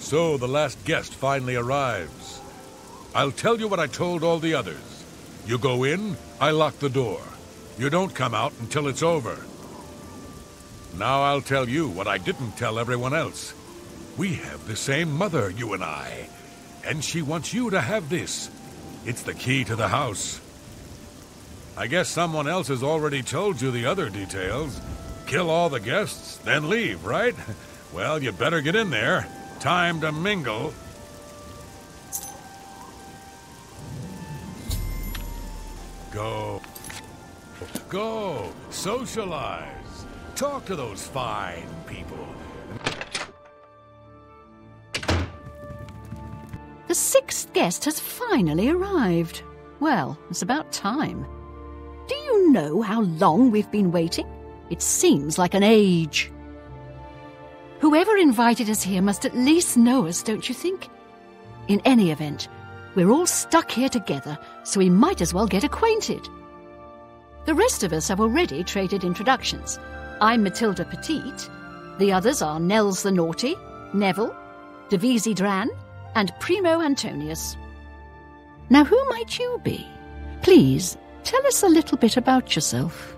So the last guest finally arrives. I'll tell you what I told all the others. You go in, I lock the door. You don't come out until it's over. Now I'll tell you what I didn't tell everyone else. We have the same mother, you and I. And she wants you to have this. It's the key to the house. I guess someone else has already told you the other details. Kill all the guests, then leave, right? Well, you better get in there. Time to mingle. Go. Go. Socialize. Talk to those fine people. The 6th guest has finally arrived. Well, it's about time. Do you know how long we've been waiting? It seems like an age. Whoever invited us here must at least know us, don't you think? In any event, we're all stuck here together, so we might as well get acquainted. The rest of us have already traded introductions. I'm Matilda Petite. The others are Nels the Naughty, Neville, Devisi Dran, and Primo Antonius. Now, who might you be? Please, tell us a little bit about yourself.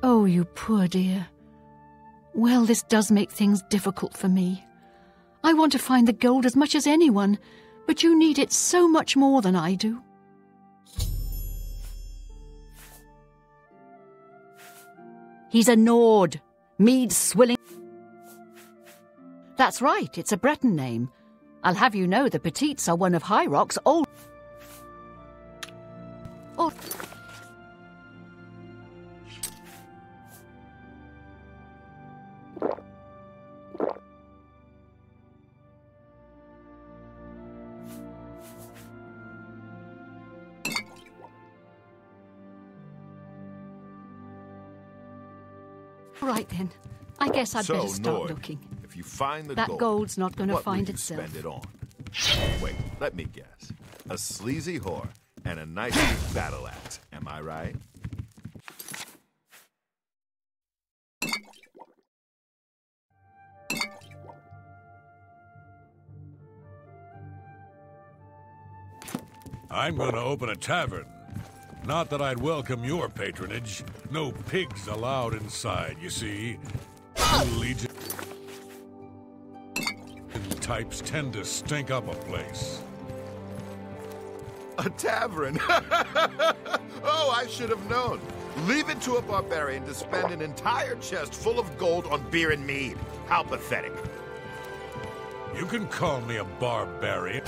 Oh, you poor dear. Well, this does make things difficult for me. I want to find the gold as much as anyone, but you need it so much more than I do. He's a Nord. Mead swilling. That's right, it's a Breton name. I'll have you know the Petites are one of High Rock's old... Oh. Right then, I guess I'd better start looking. If you find the that gold's not going to find what itself. Spend it on? Wait, let me guess. A sleazy whore and a nice big battle axe. Am I right? I'm going to open a tavern. Not that I'd welcome your patronage. No pigs allowed inside, you see. You Legion types tend to stink up a place. A tavern? Oh, I should have known. Leave it to a barbarian to spend an entire chest full of gold on beer and mead. How pathetic. You can call me a barbarian.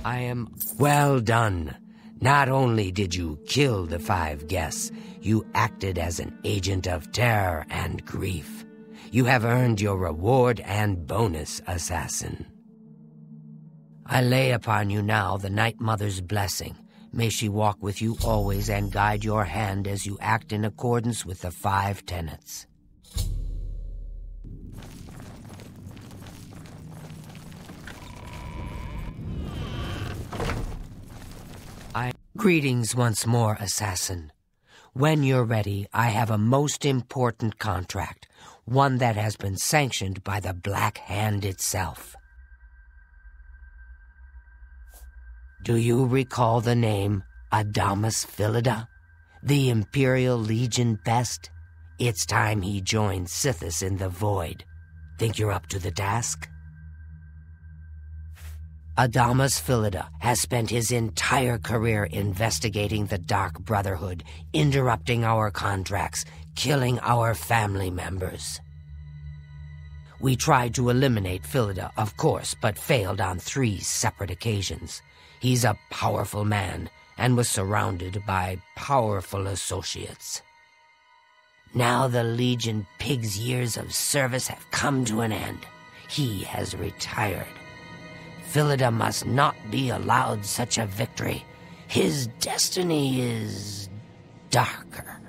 I am well done. Not only did you kill the 5 guests, you acted as an agent of terror and grief. You have earned your reward and bonus, assassin. I lay upon you now the Night Mother's blessing. May she walk with you always and guide your hand as you act in accordance with the 5 tenets. Greetings once more, assassin. When you're ready, I have a most important contract, one that has been sanctioned by the Black Hand itself. Do you recall the name Adamus Philida, the Imperial Legion best? It's time he joined Sithis in the Void. Think you're up to the task? Adamus Philida has spent his entire career investigating the Dark Brotherhood, interrupting our contracts, killing our family members. We tried to eliminate Philida, of course, but failed on 3 separate occasions. He's a powerful man and was surrounded by powerful associates. Now the Legion Pig's years of service have come to an end. He has retired. Philida must not be allowed such a victory. His destiny is darker.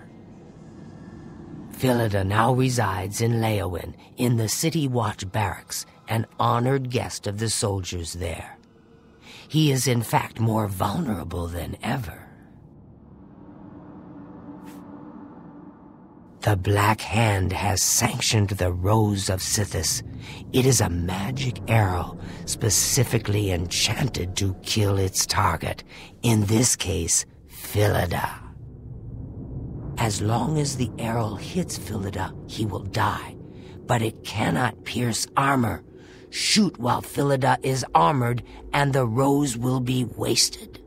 Philida now resides in Leowin, in the City Watch Barracks, an honored guest of the soldiers there. He is in fact more vulnerable than ever. The Black Hand has sanctioned the Rose of Sithis. It is a magic arrow specifically enchanted to kill its target, in this case, Philida. As long as the arrow hits Philida, he will die, but it cannot pierce armor. Shoot while Philida is armored, and the rose will be wasted.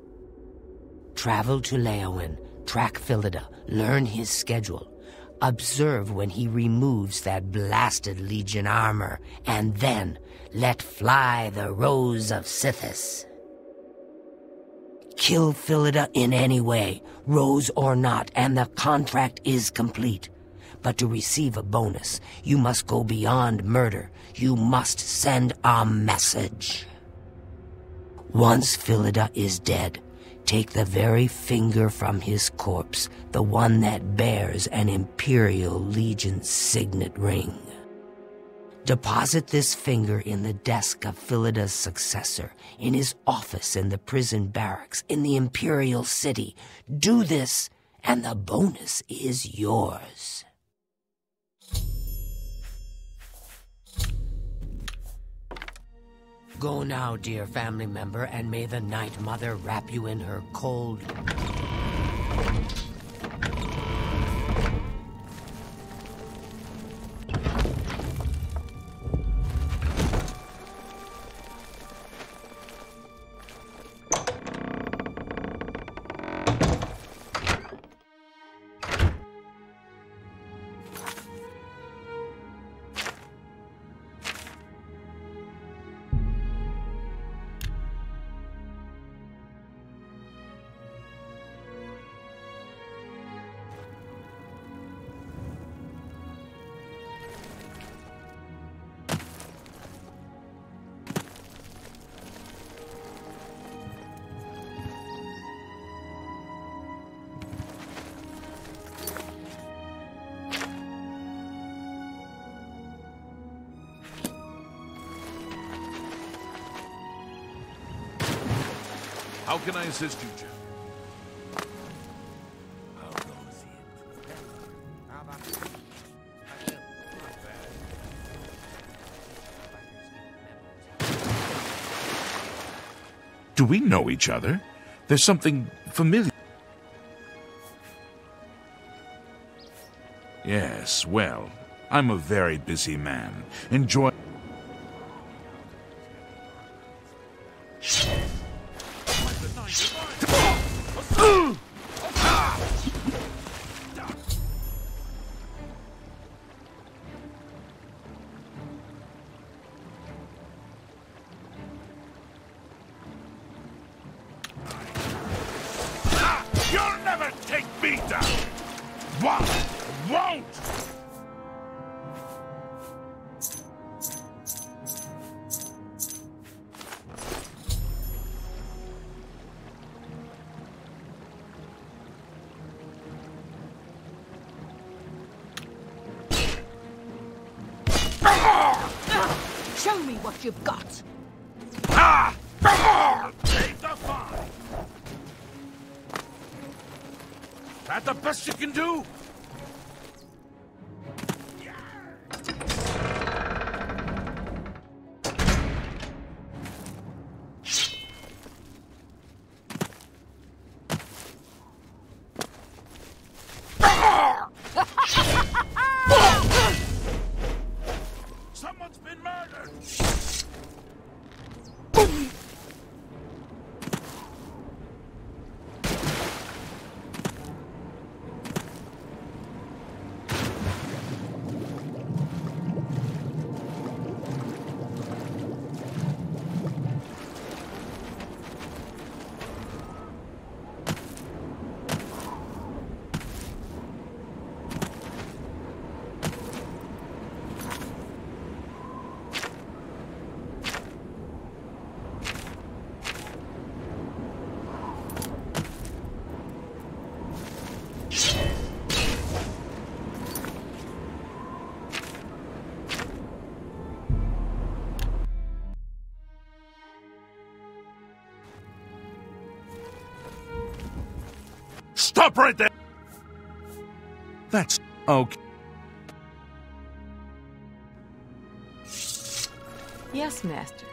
Travel to Leowin, track Philida, learn his schedule. Observe when he removes that blasted Legion armor, and then let fly the Rose of Sithis. Kill Phillida in any way, rose or not, and the contract is complete. But to receive a bonus, you must go beyond murder. You must send a message. Once Phillida is dead, take the very finger from his corpse, the one that bears an Imperial Legion signet ring. Deposit this finger in the desk of Phillida's successor, in his office in the prison barracks, in the Imperial City. Do this, and the bonus is yours. Go now, dear family member, and may the Night Mother wrap you in her cold... How can I assist you, Jim? Do we know each other? There's something familiar. Yes, well, I'm a very busy man. Enjoy... You'll never take me down! Won't! Show me what you've got. Take the fine! That the best you can do? Someone's been murdered! Stop right there! That's... okay. Yes, Master.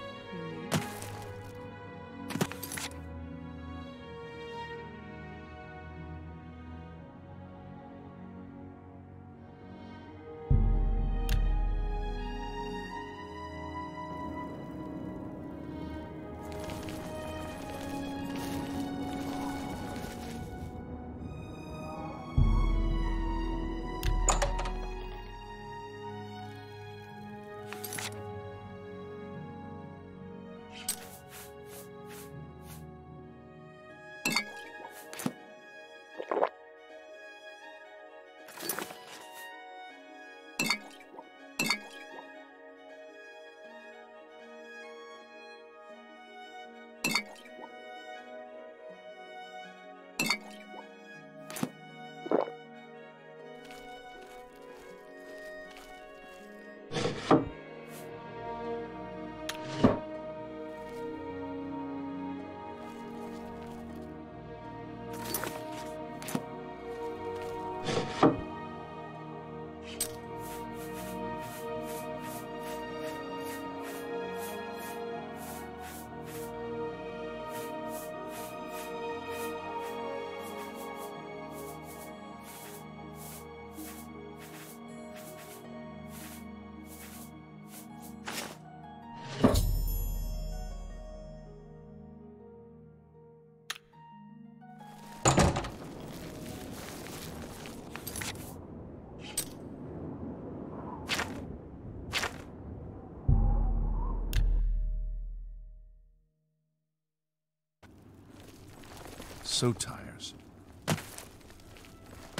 so tires.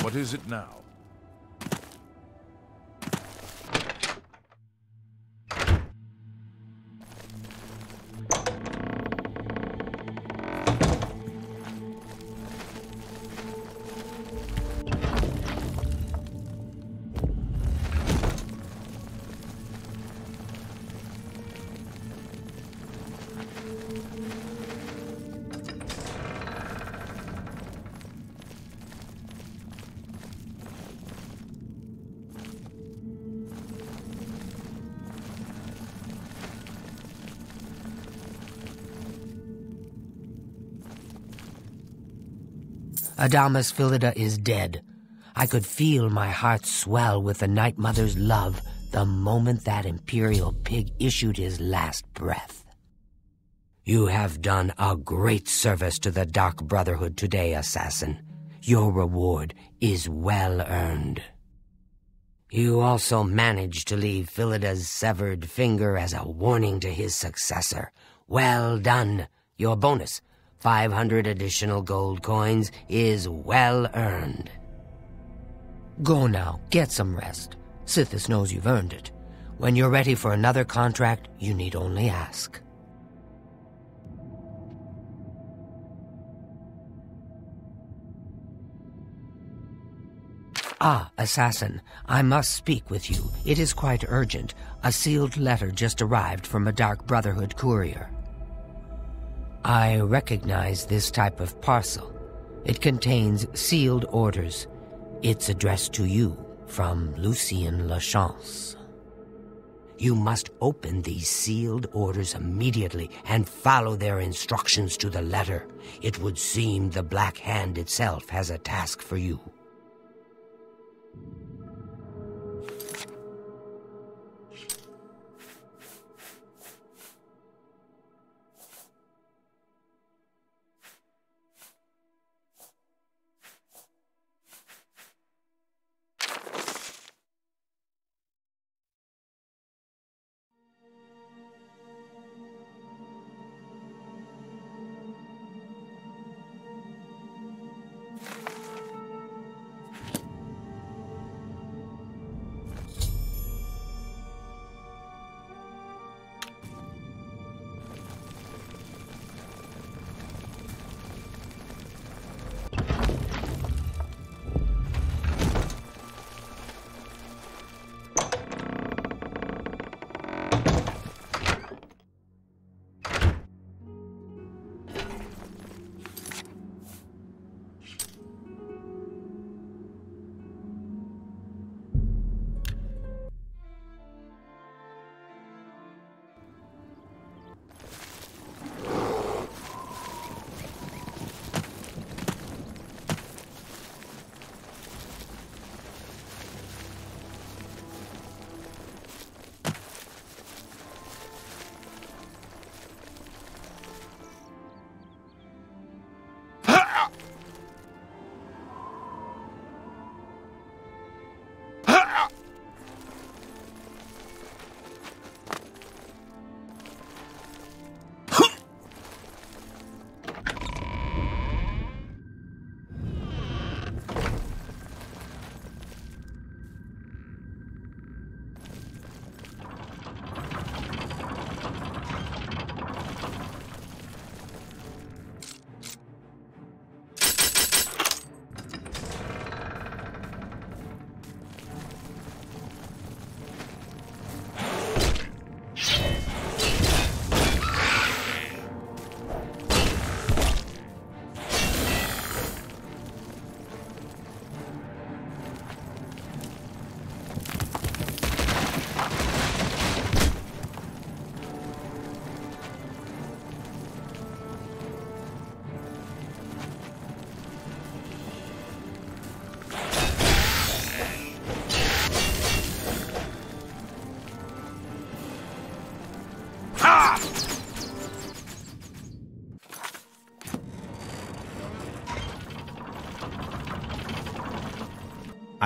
What is it now? Adamas Phillida is dead. I could feel my heart swell with the Night Mother's love the moment that Imperial pig issued his last breath. You have done a great service to the Dark Brotherhood today, Assassin. Your reward is well earned. You also managed to leave Phillida's severed finger as a warning to his successor. Well done. Your bonus, 500 additional gold coins, is well earned. Go now, get some rest. Sithis knows you've earned it. When you're ready for another contract, you need only ask. Ah, Assassin, I must speak with you. It is quite urgent. A sealed letter just arrived from a Dark Brotherhood courier. I recognize this type of parcel. It contains sealed orders. It's addressed to you from Lucien Lachance. You must open these sealed orders immediately and follow their instructions to the letter. It would seem the Black Hand itself has a task for you.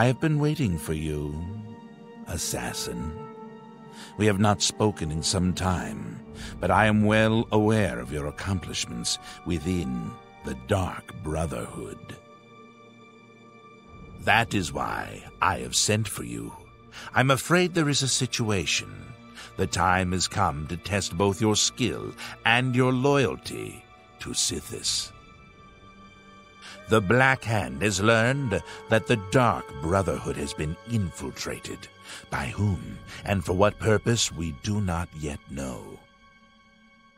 I have been waiting for you, assassin. We have not spoken in some time, but I am well aware of your accomplishments within the Dark Brotherhood. That is why I have sent for you. I'm afraid there is a situation. The time has come to test both your skill and your loyalty to Sithis. The Black Hand has learned that the Dark Brotherhood has been infiltrated. By whom and for what purpose we do not yet know.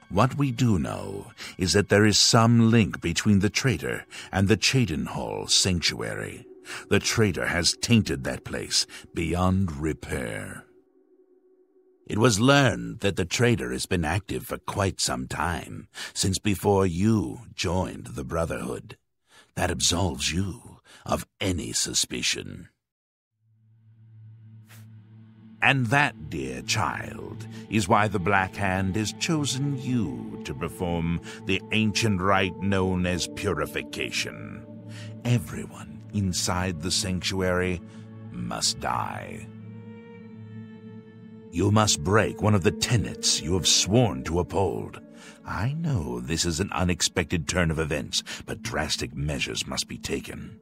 What we do know is that there is some link between the traitor and the Cheydinhal sanctuary. The traitor has tainted that place beyond repair. It was learned that the traitor has been active for quite some time, since before you joined the Brotherhood. That absolves you of any suspicion. And that, dear child, is why the Black Hand has chosen you to perform the ancient rite known as purification. Everyone inside the sanctuary must die. You must break one of the tenets you have sworn to uphold. I know this is an unexpected turn of events, but drastic measures must be taken.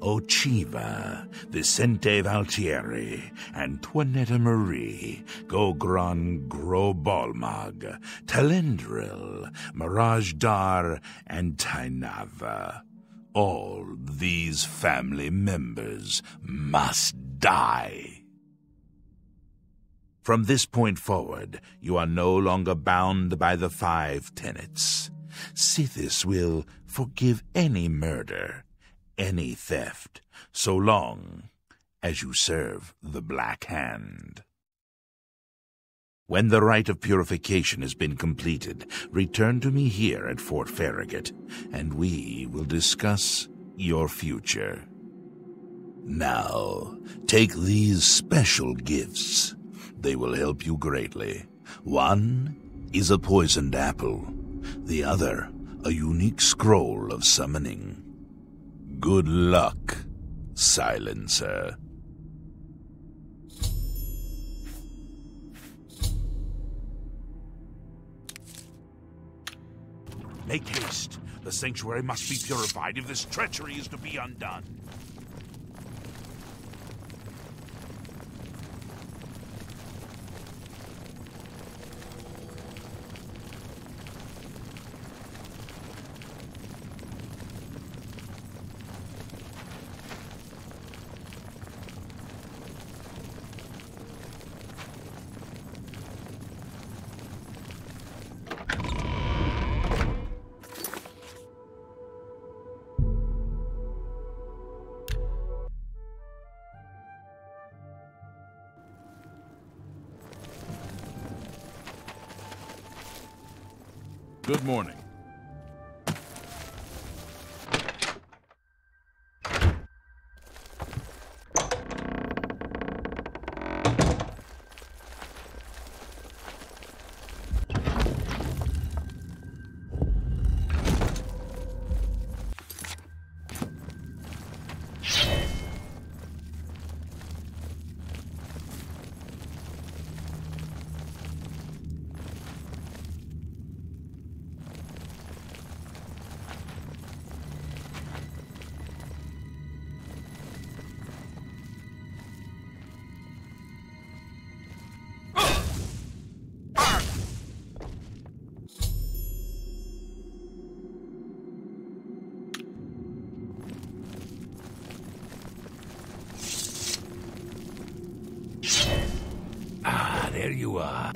Ochiva, Vicente Valtieri, Antoinetta Marie, Gogron Grobalmag, Talendril, Mirage Dar, and Tainava. All these family members must die. From this point forward, you are no longer bound by the 5 tenets. Sithis will forgive any murder, any theft, so long as you serve the Black Hand. When the rite of purification has been completed, return to me here at Fort Farragut, and we will discuss your future. Now, take these special gifts. They will help you greatly. One is a poisoned apple, the other a unique scroll of summoning. Good luck, Silencer. Make haste. The sanctuary must be purified if this treachery is to be undone. Good morning. There you are.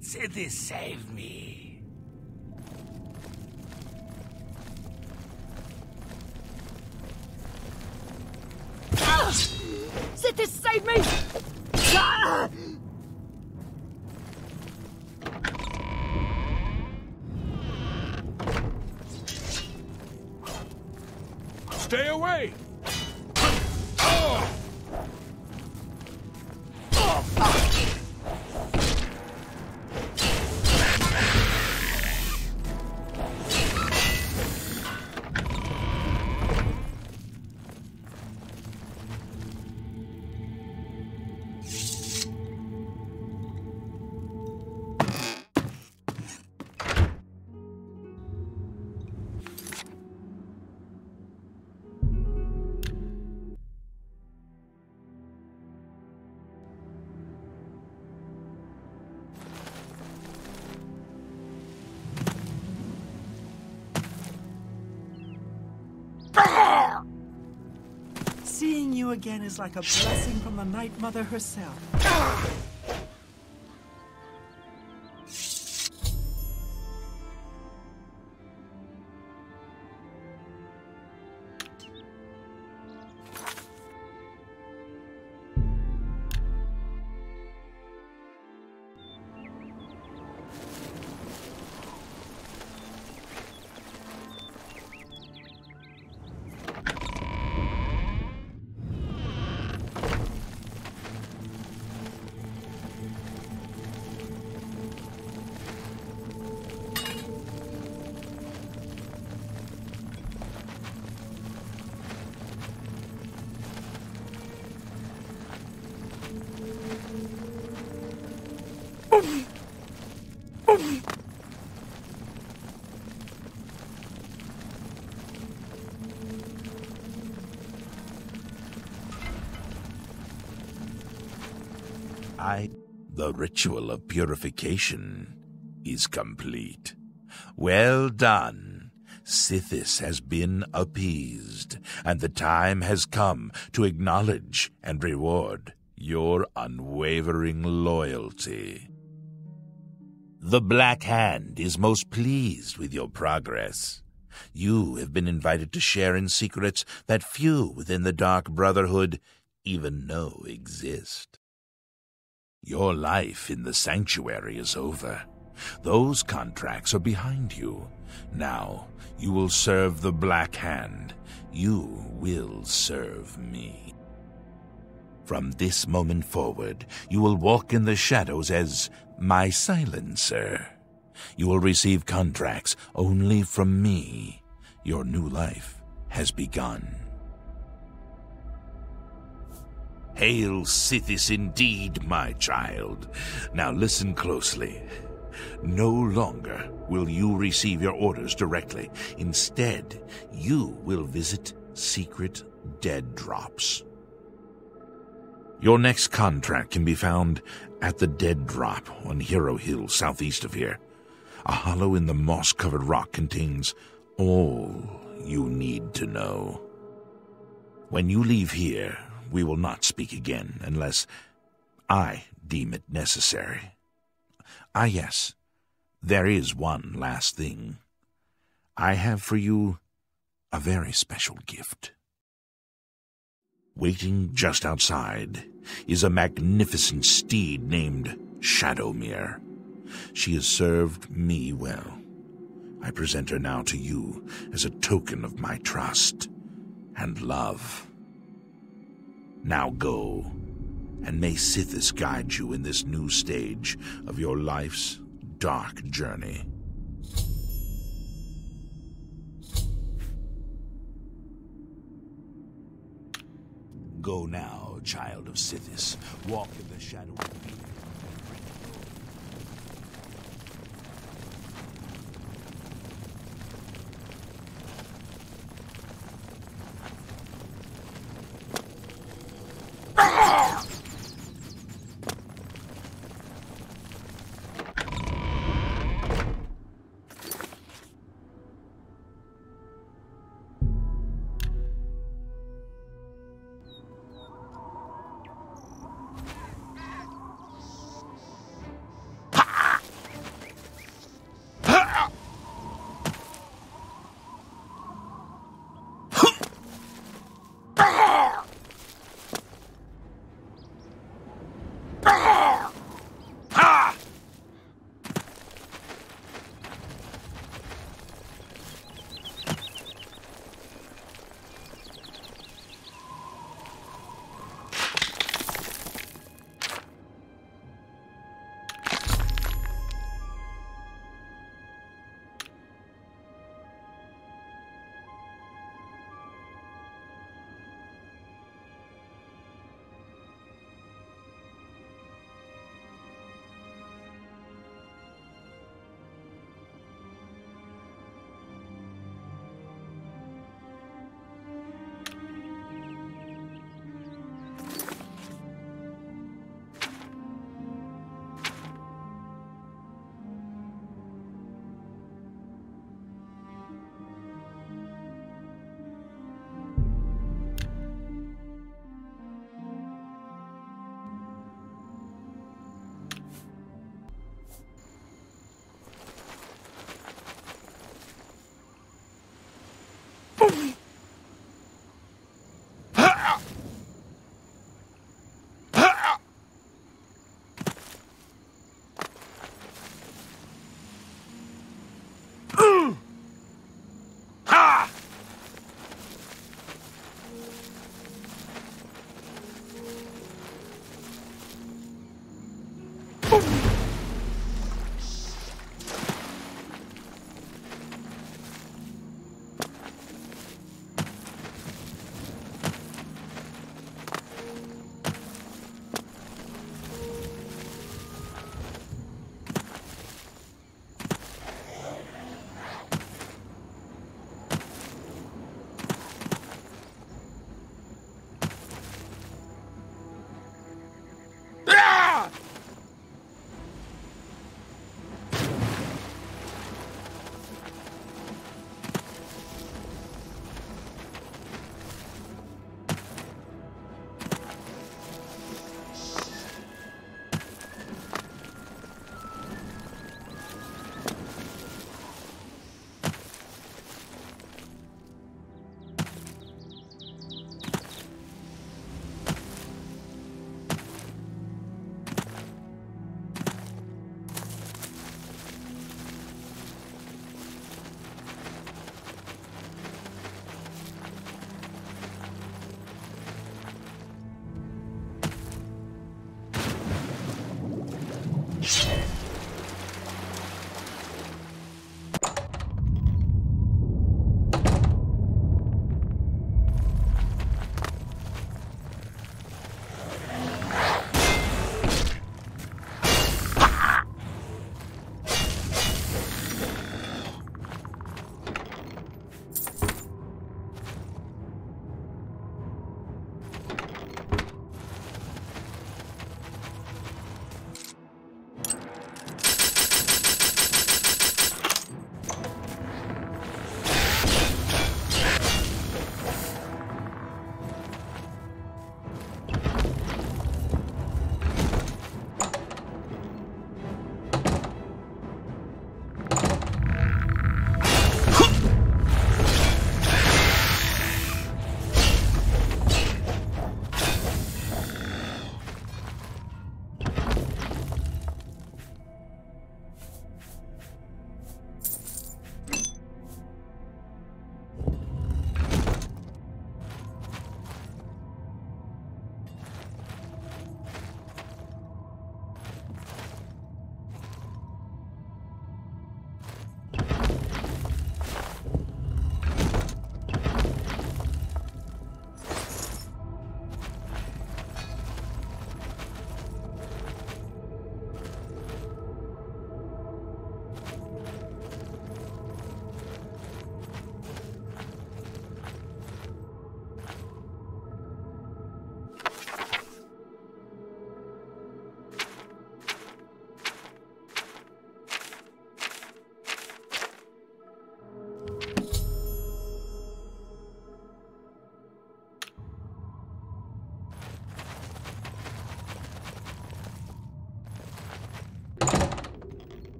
Sithis saved me. Sithis, save me! Ah! Stay away! Seeing you again is like a blessing from the Night Mother herself. The ritual of purification is complete. Well done. Sithis has been appeased, and the time has come to acknowledge and reward your unwavering loyalty. The Black Hand is most pleased with your progress. You have been invited to share in secrets that few within the Dark Brotherhood even know exist. Your life in the sanctuary is over. Those contracts are behind you. Now, you will serve the Black Hand. You will serve me. From this moment forward, you will walk in the shadows as my silencer. You will receive contracts only from me. Your new life has begun. Hail Sithis indeed, my child. Now listen closely. No longer will you receive your orders directly. Instead, you will visit secret dead drops. Your next contract can be found at the Dead Drop on Hero Hill, southeast of here. A hollow in the moss-covered rock contains all you need to know. When you leave here, we will not speak again unless I deem it necessary. Ah, yes, there is one last thing. I have for you a very special gift. Waiting just outside is a magnificent steed named Shadowmere. She has served me well. I present her now to you as a token of my trust and love. Now go, and may Sithis guide you in this new stage of your life's dark journey. Go now, child of Sithis. Walk in the shadow of me.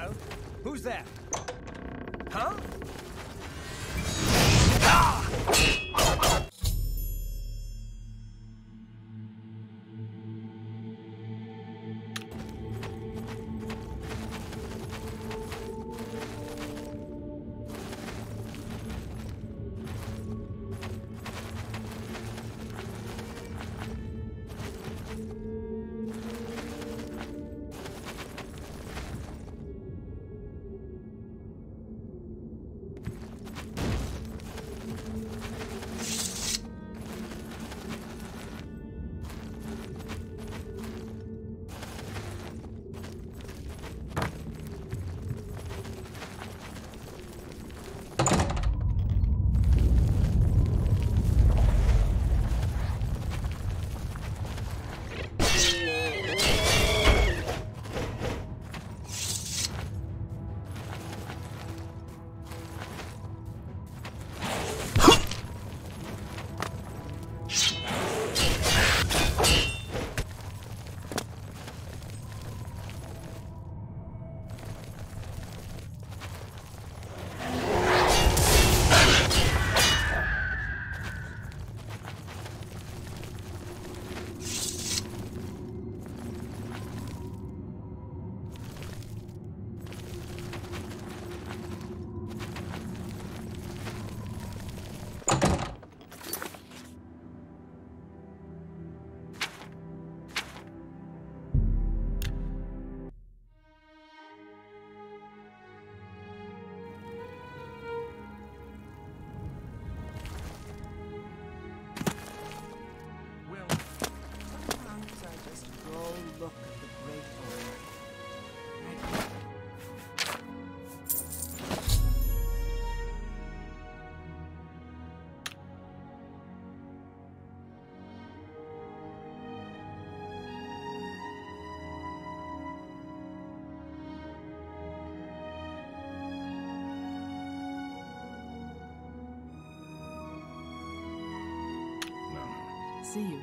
child. Who's there? Huh? See you.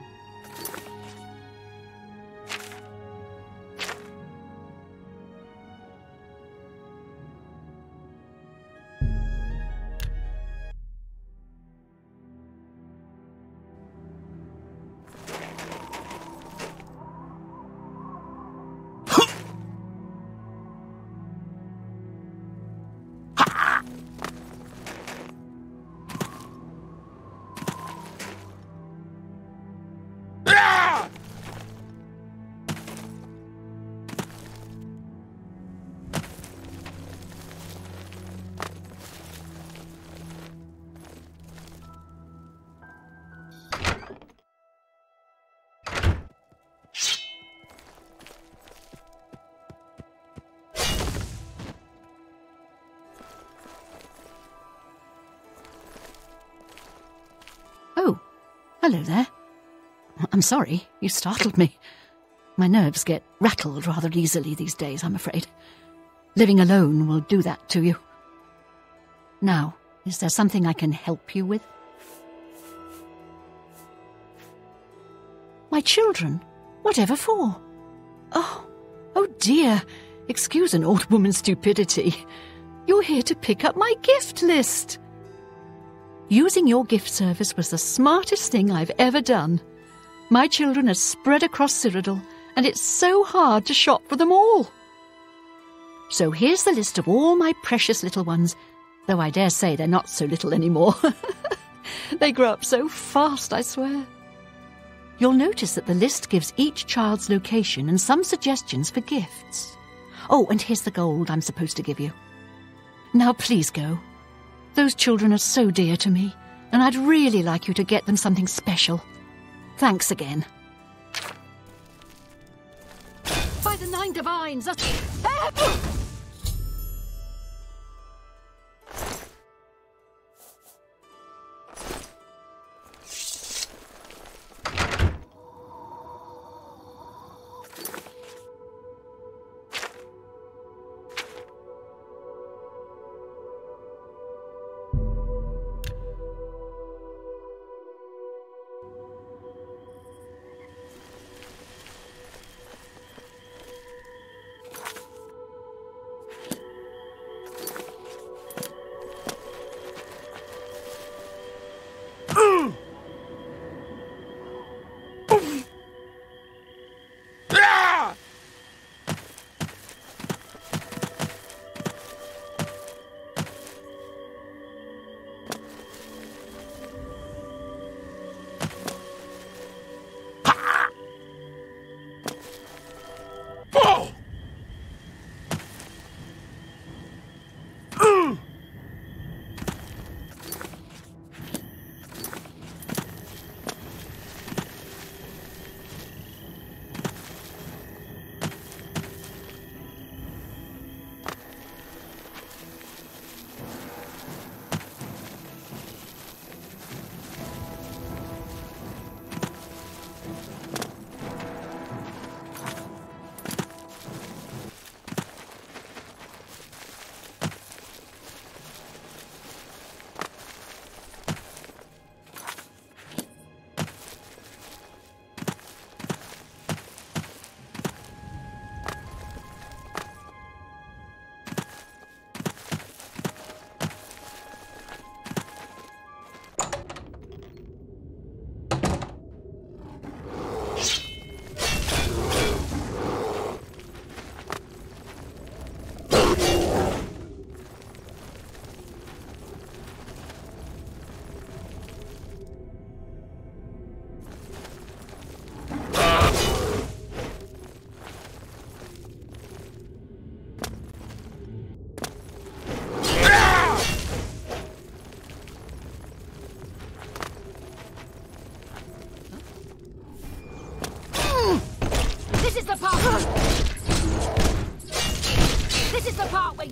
Hello there. I'm sorry, you startled me. My nerves get rattled rather easily these days, I'm afraid. Living alone will do that to you. Now, is there something I can help you with? My children? Whatever for? Oh dear. Excuse an old woman's stupidity. You're here to pick up my gift list. Using your gift service was the smartest thing I've ever done. My children are spread across Cyrodiil, and it's so hard to shop for them all. So here's the list of all my precious little ones, though I dare say they're not so little anymore. They grow up so fast, I swear. You'll notice that the list gives each child's location and some suggestions for gifts. Oh, and here's the gold I'm supposed to give you. Now please go. Those children are so dear to me, and I'd really like you to get them something special. Thanks again. By the Nine Divines, the part. This is the part where.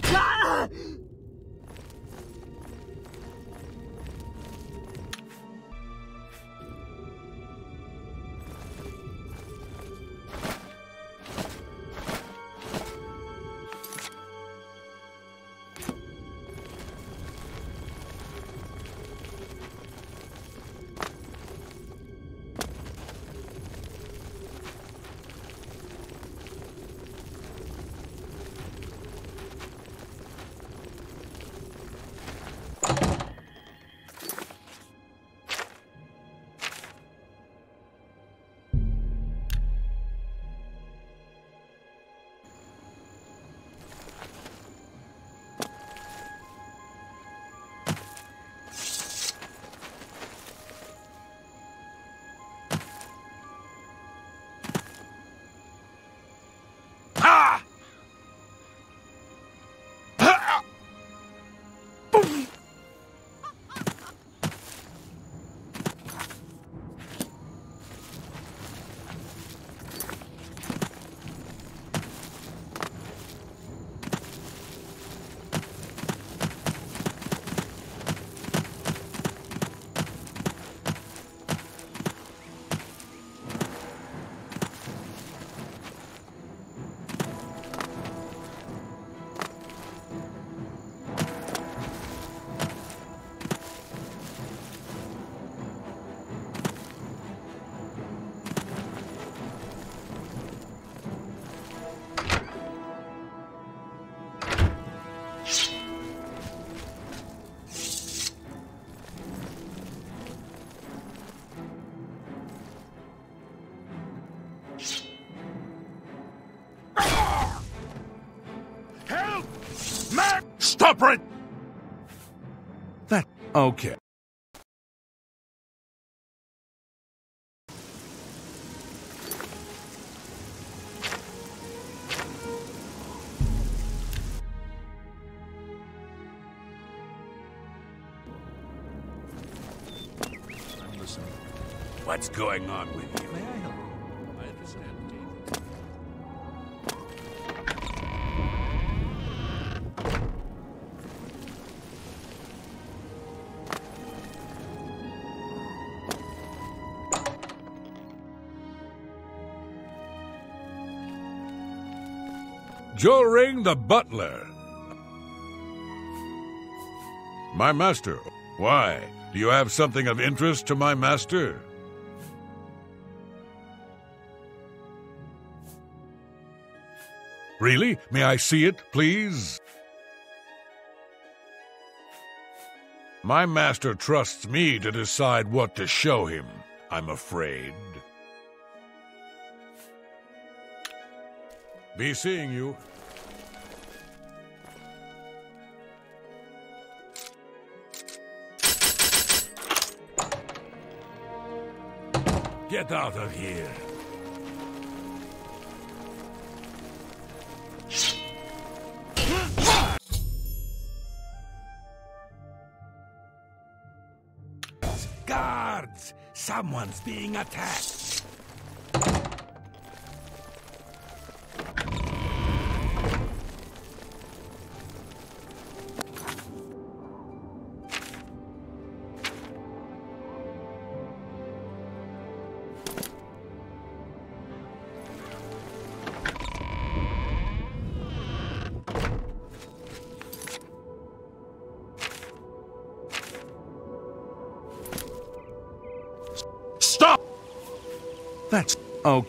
Stop right... That... okay. I'm listening. What's going on with you? May I help? I understand. Joring the butler. My master. Why? Do you have something of interest to my master? Really? May I see it, please? My master trusts me to decide what to show him, I'm afraid. Be seeing you. Get out of here. Guards! Someone's being attacked. Stop! That's... oh...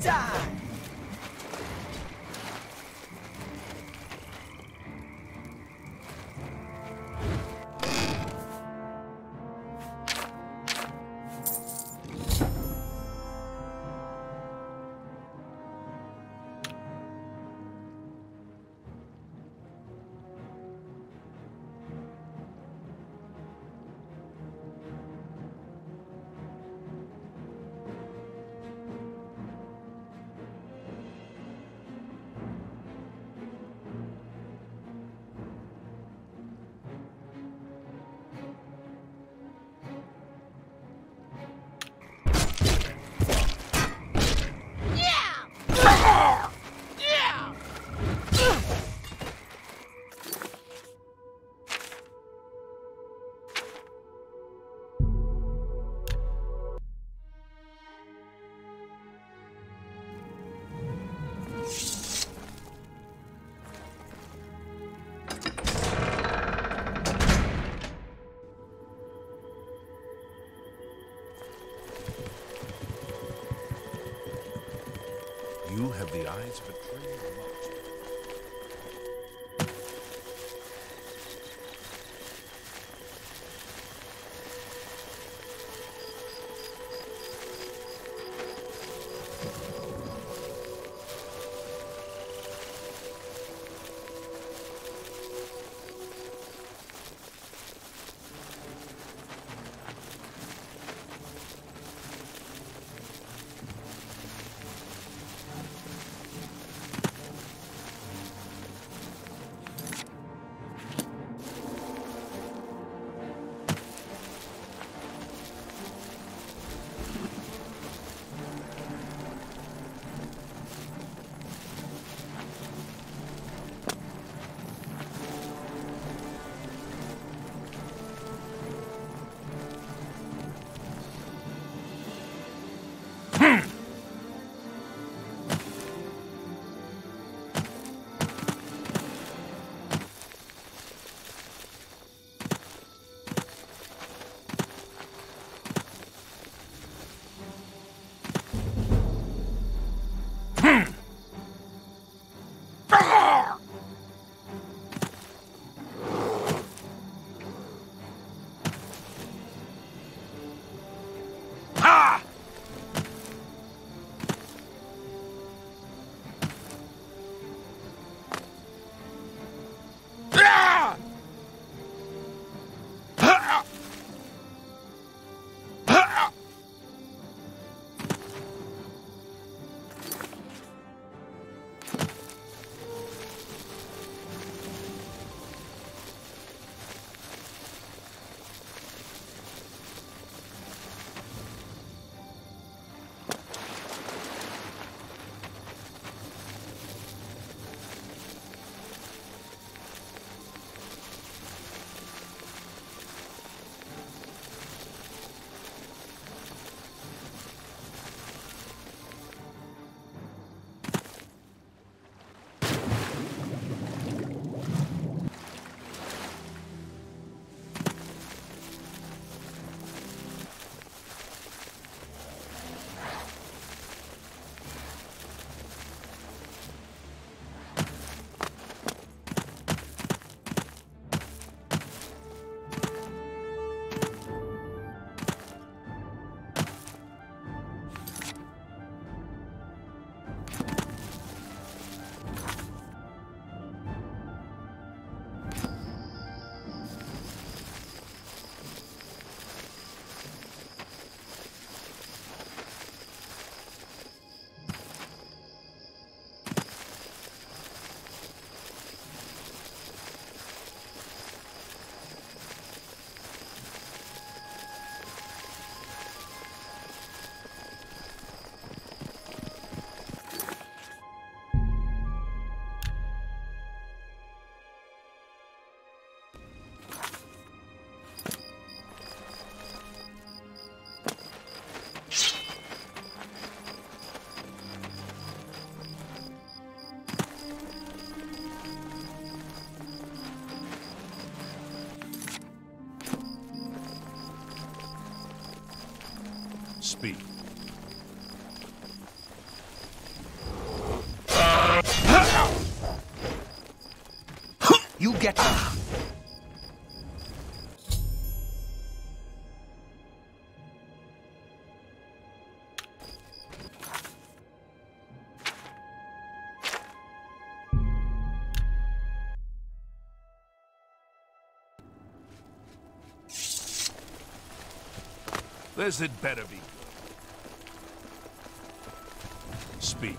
Die! You have the eyes of a trained watchman. Speak. get... This had better be good. Speak.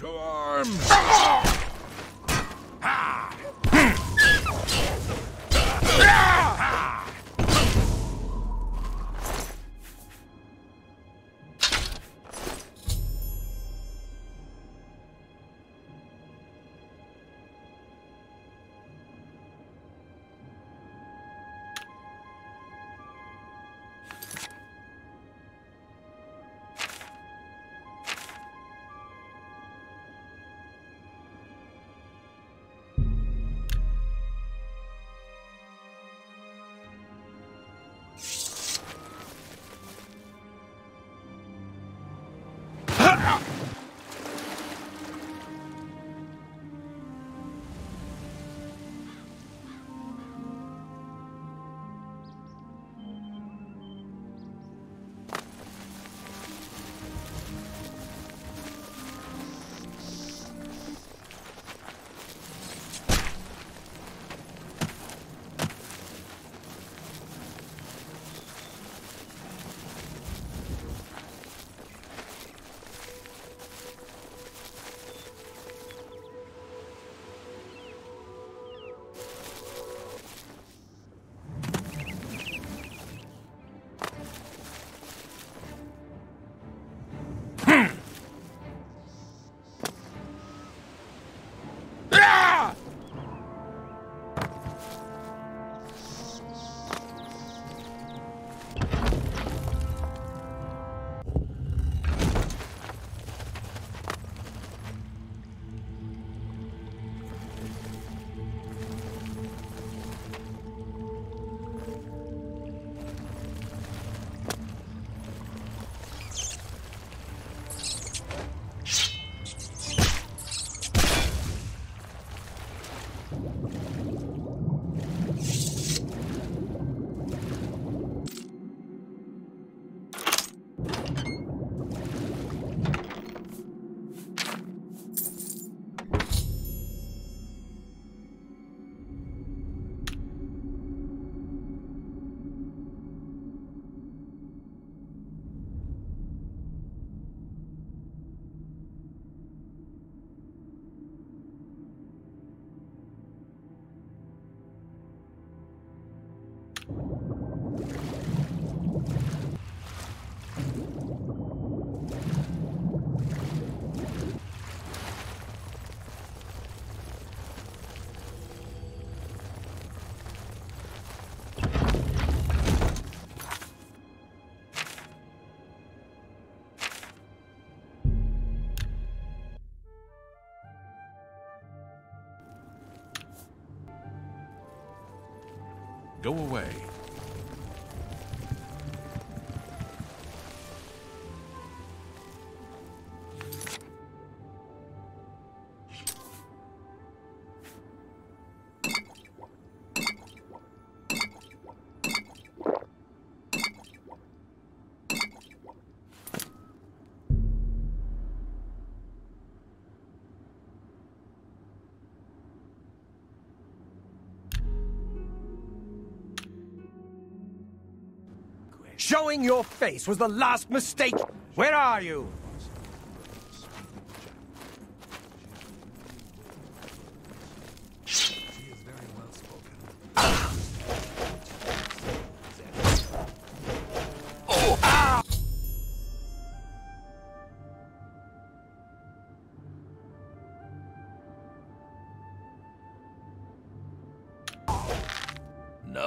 To arms! Go away. Showing your face was the last mistake. Where are you?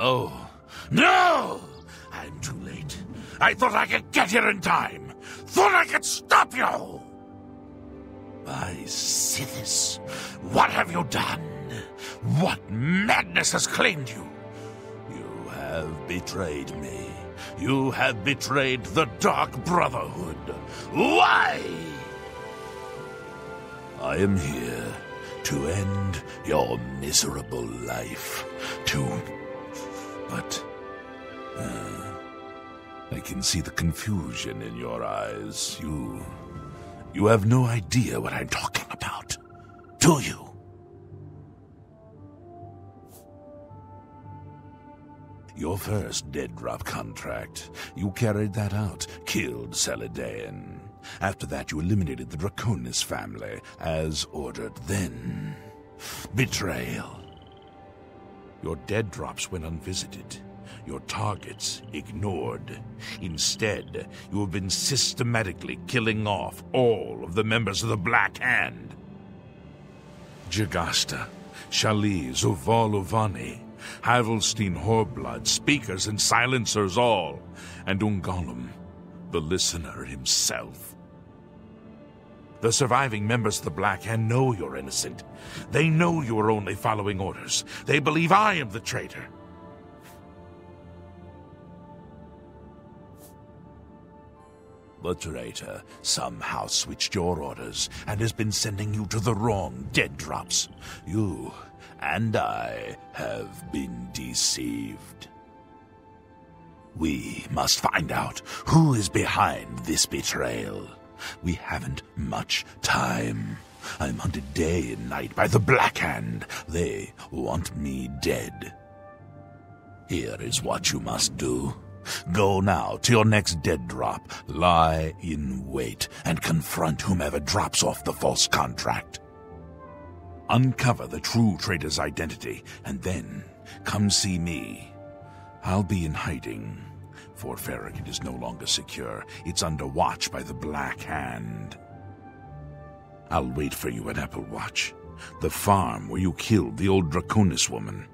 No! No! I'm too late. I thought I could get here in time. Thought I could stop you! By Sithis, what have you done? What madness has claimed you? You have betrayed me. You have betrayed the Dark Brotherhood. Why? I am here to end your miserable life. But I can see the confusion in your eyes. You have no idea what I'm talking about, do you? Your first dead drop contract, you carried that out, killed Celadon. After that, you eliminated the Draconis family, as ordered. Then, betrayal. Your dead drops went unvisited. Your targets ignored. Instead, you have been systematically killing off all of the members of the Black Hand. Jagasta, Shali, Zuvalovani, Havelstein Horblood, speakers and silencers all, and Ungolum, the listener himself. The surviving members of the Black Hand know you're innocent. They know you are only following orders. They believe I am the traitor. The traitor somehow switched your orders and has been sending you to the wrong dead drops. You and I have been deceived. We must find out who is behind this betrayal. We haven't much time. I'm hunted day and night by the Black Hand. They want me dead. Here is what you must do. Go now to your next dead drop, lie in wait, and confront whomever drops off the false contract. Uncover the true traitor's identity, and then come see me. I'll be in hiding. Fort Farragut is no longer secure. It's under watch by the Black Hand. I'll wait for you at Applewatch, the farm where you killed the old Draconis woman.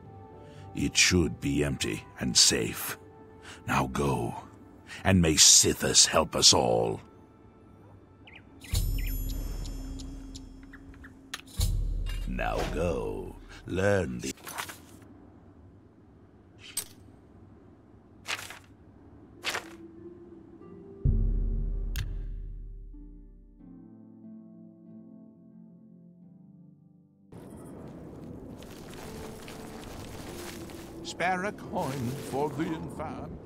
It should be empty and safe. Now go, and may Sithis help us all. Now go, learn the... Spare a coin for the infirm.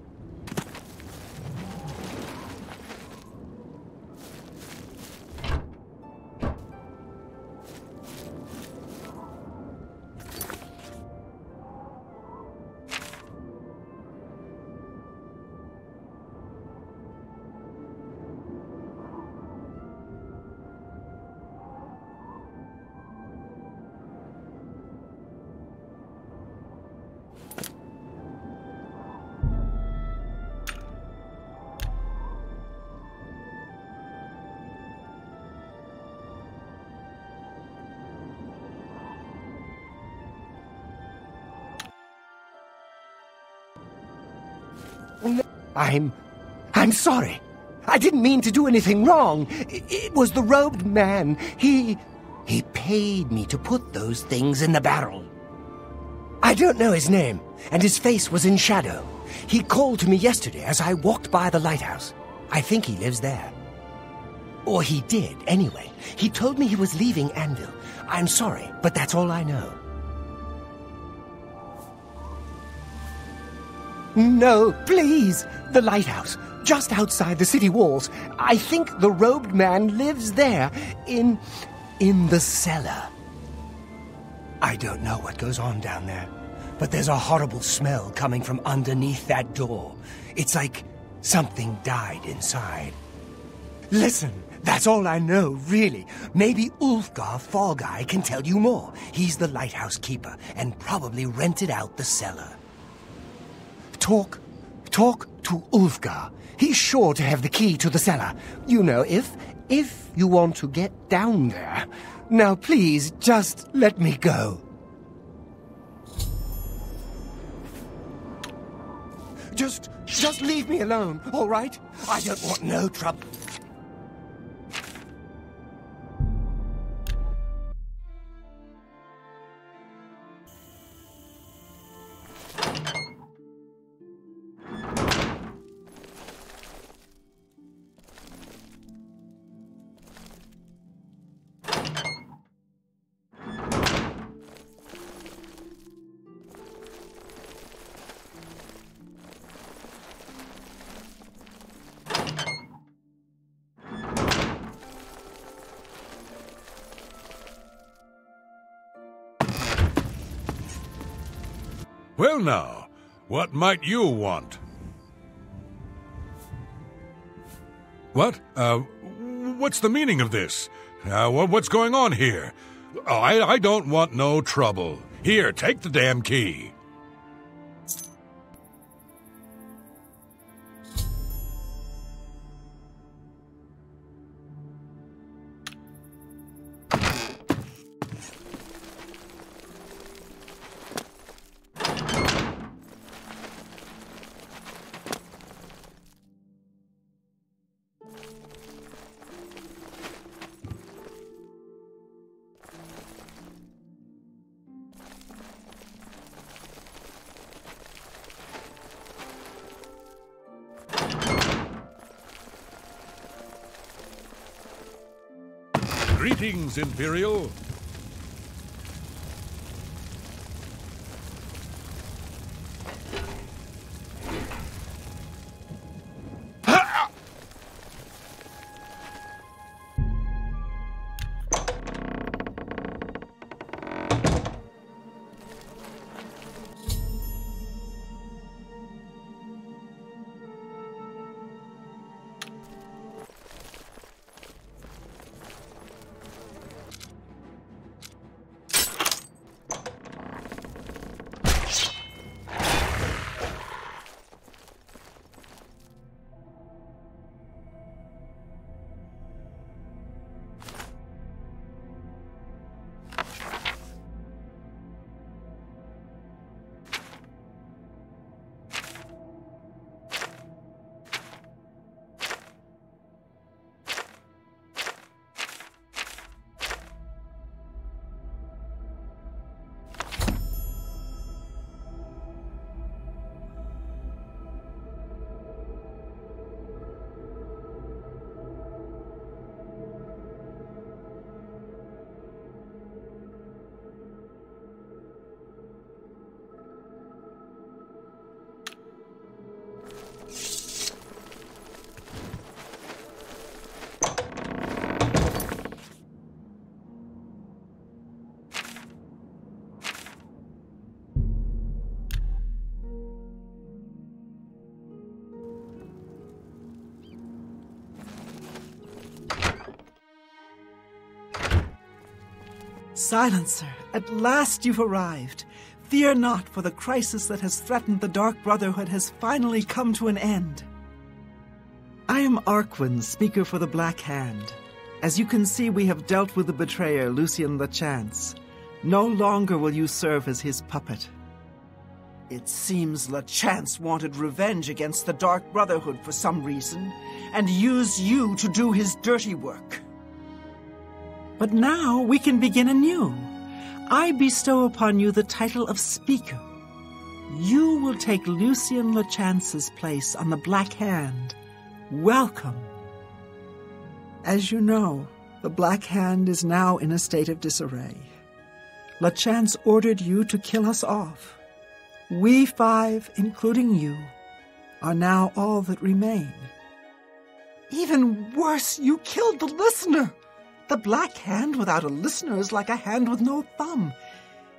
I'm sorry. I didn't mean to do anything wrong. It was the robed man. He paid me to put those things in the barrel. I don't know his name, and his face was in shadow. He called to me yesterday as I walked by the lighthouse. I think he lives there. Or he did, anyway. He told me he was leaving Anvil. I'm sorry, but that's all I know. No, please! The lighthouse, just outside the city walls. I think the robed man lives there, in the cellar. I don't know what goes on down there, but there's a horrible smell coming from underneath that door. It's like something died inside. Listen, that's all I know, really. Maybe Ulfgar Fallguy can tell you more. He's the lighthouse keeper, and probably rented out the cellar. Talk to Ulfgar. He's sure to have the key to the cellar. You know, if you want to get down there. Now, please, just let me go. Just leave me alone, all right? I don't want no trouble. Well now, what might you want? What? What's the meaning of this? What's going on here? Oh, I don't want no trouble. Here, take the damn key. Greetings, Imperial. Silencer, at last you've arrived. Fear not, for the crisis that has threatened the Dark Brotherhood has finally come to an end. I am Arquin, speaker for the Black Hand. As you can see, we have dealt with the betrayer, Lucien LeChance. No longer will you serve as his puppet. It seems LeChance wanted revenge against the Dark Brotherhood for some reason, and used you to do his dirty work. But now we can begin anew. I bestow upon you the title of Speaker. You will take Lucien LeChance's place on the Black Hand. Welcome. As you know, the Black Hand is now in a state of disarray. LeChance ordered you to kill us off. We 5, including you, are now all that remain. Even worse, you killed the listener! The Black Hand without a listener is like a hand with no thumb.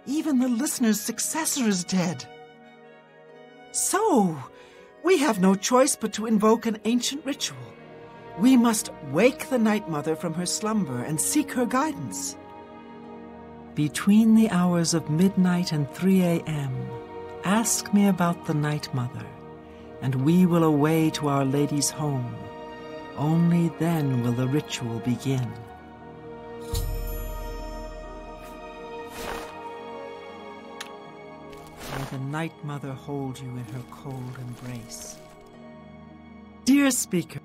Even the listener's successor is dead. So, we have no choice but to invoke an ancient ritual. We must wake the Night Mother from her slumber and seek her guidance. Between the hours of midnight and 3 a.m., ask me about the Night Mother, and we will away to Our Lady's home. Only then will the ritual begin. May the Night Mother hold you in her cold embrace. Dear Speaker,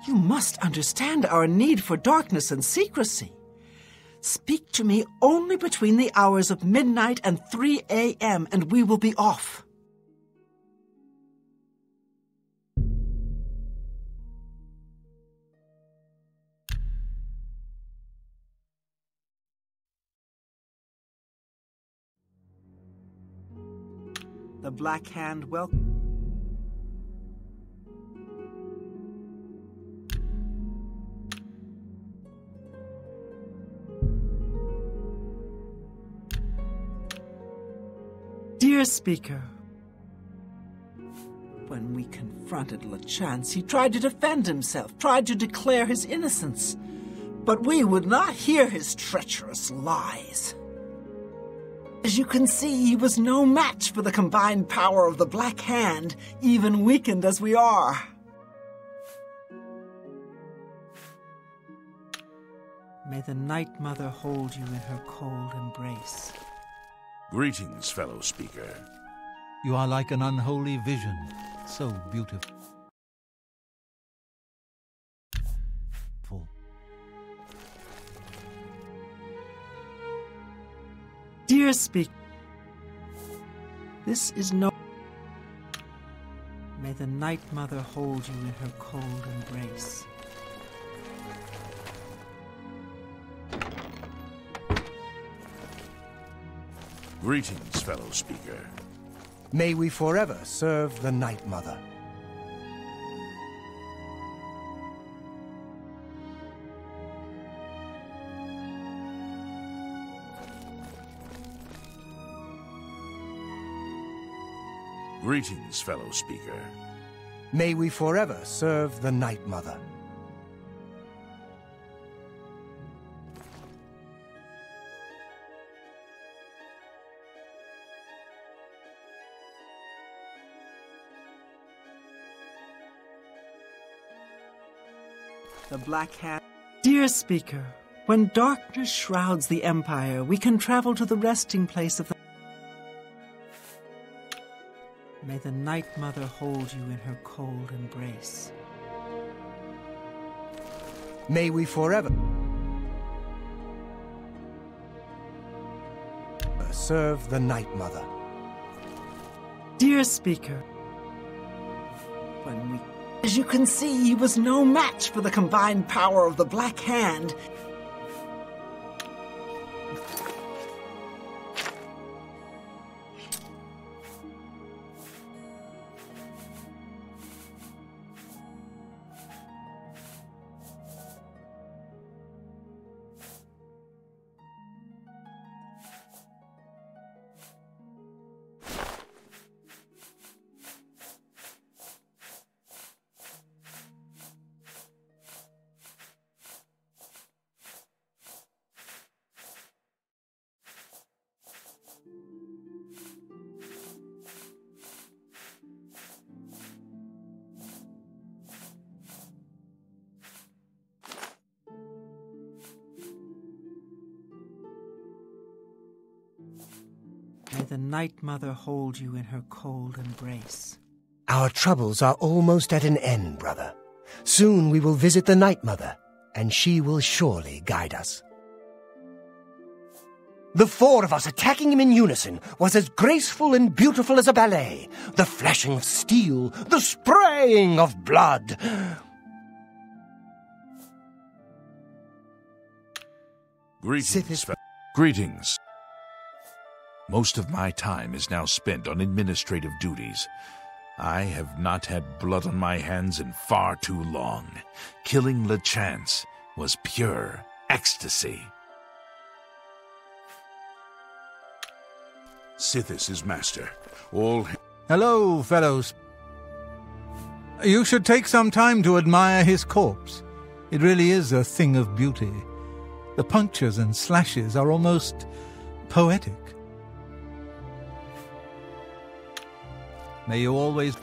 you must understand our need for darkness and secrecy. Speak to me only between the hours of midnight and 3 a.m., and we will be off. The Black Hand welcome. Dear Speaker, when we confronted LeChance, he tried to defend himself, tried to declare his innocence, but we would not hear his treacherous lies. As you can see, he was no match for the combined power of the Black Hand, even weakened as we are. May the Night Mother hold you in her cold embrace. Greetings, fellow speaker. You are like an unholy vision, so beautiful. Dear Speaker, this is no... May the Night Mother hold you in her cold embrace. Greetings, fellow speaker. May we forever serve the Night Mother. Greetings, fellow speaker. May we forever serve the Night Mother. The Black Hand. Dear Speaker, when darkness shrouds the Empire, we can travel to the resting place of the... May the Night Mother hold you in her cold embrace. May we forever serve the Night Mother. Dear Speaker, when we... As you can see, he was no match for the combined power of the Black Hand. May the Night Mother hold you in her cold embrace. Our troubles are almost at an end, brother. Soon we will visit the Night Mother, and she will surely guide us. The four of us attacking him in unison was as graceful and beautiful as a ballet. The flashing of steel, the spraying of blood. Greetings. Most of my time is now spent on administrative duties. I have not had blood on my hands in far too long. Killing LeChance was pure ecstasy. Sithis is master. All... Hello, fellows. You should take some time to admire his corpse. It really is a thing of beauty. The punctures and slashes are almost poetic. May you always...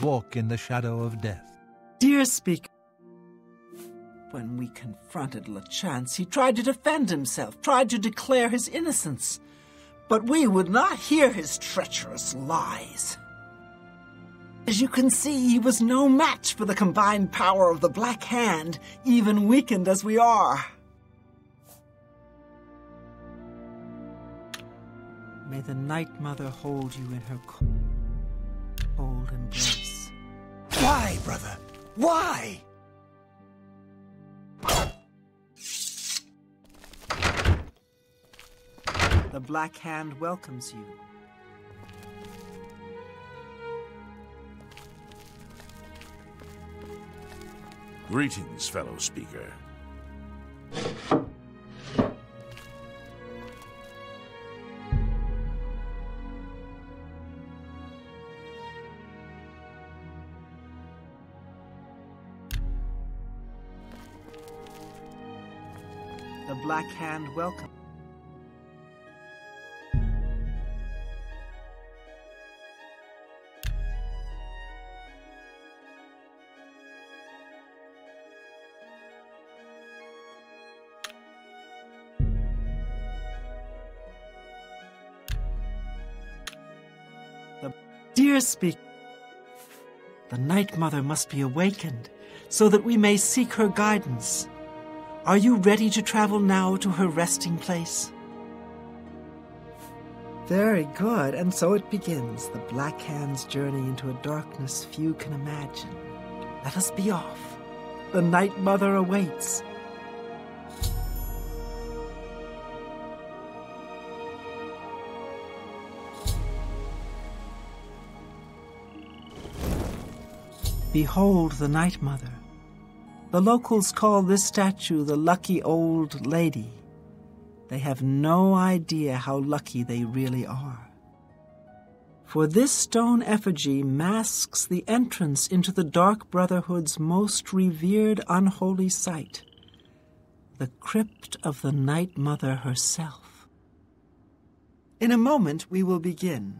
walk in the shadow of death. Dear Speaker, when we confronted LeChance, he tried to defend himself, tried to declare his innocence. But we would not hear his treacherous lies. As you can see, he was no match for the combined power of the Black Hand, even weakened as we are. May the Night Mother hold you in her cold embrace. Why, brother? Why? The Black Hand welcomes you. Greetings, fellow speaker. The Black Hand welcomes. Dear Speaker, the Night Mother must be awakened so that we may seek her guidance. Are you ready to travel now to her resting place? Very good, and so it begins, the Black Hand's journey into a darkness few can imagine. Let us be off. The Night Mother awaits. Behold the Night Mother. The locals call this statue the Lucky Old Lady. They have no idea how lucky they really are. For this stone effigy masks the entrance into the Dark Brotherhood's most revered unholy site, the crypt of the Night Mother herself. In a moment we will begin.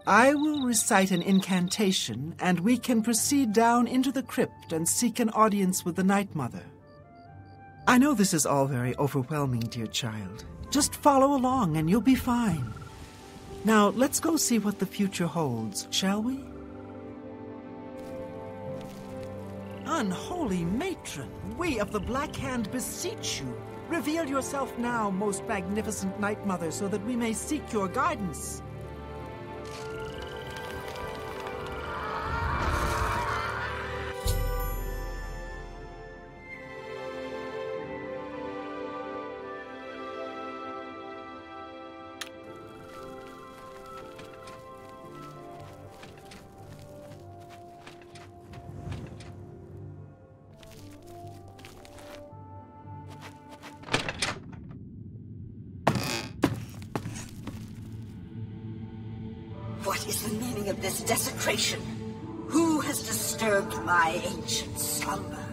I will recite an incantation, and we can proceed down into the crypt and seek an audience with the Night Mother. I know this is all very overwhelming, dear child. Just follow along and you'll be fine. Now, let's go see what the future holds, shall we? Unholy matron, we of the Black Hand beseech you. Reveal yourself now, most magnificent Night Mother, so that we may seek your guidance. What is the meaning of this desecration? Who has disturbed my ancient slumber?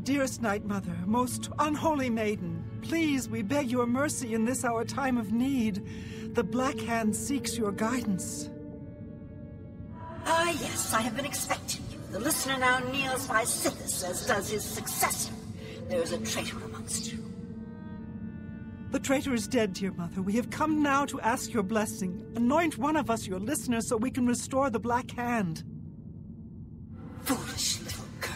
Dearest Night Mother, most unholy maiden, please, we beg your mercy in this our time of need. The Black Hand seeks your guidance. Ah, yes, I have been expecting you. The listener now kneels by Sithis, as does his successor. There is a traitor amongst you. The traitor is dead, dear Mother. We have come now to ask your blessing. Anoint one of us your listener so we can restore the Black Hand. Foolish little girl.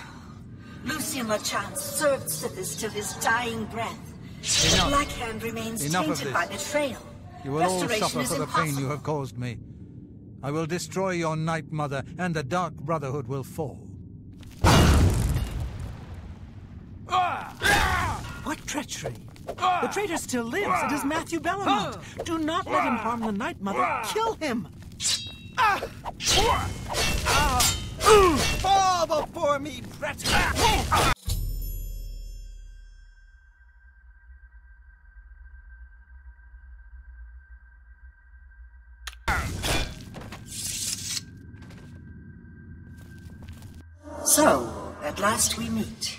Lucien LeChance served Sithis till his dying breath. The Black Hand remains tainted by betrayal. You will all suffer for the pain you have caused me. I will destroy your Night Mother, and the Dark Brotherhood will fall. What treachery! The traitor still lives. It is Matthew Bellamont. Do not let him harm the Night Mother. Kill him! Fall before me, predator! So, at last we meet.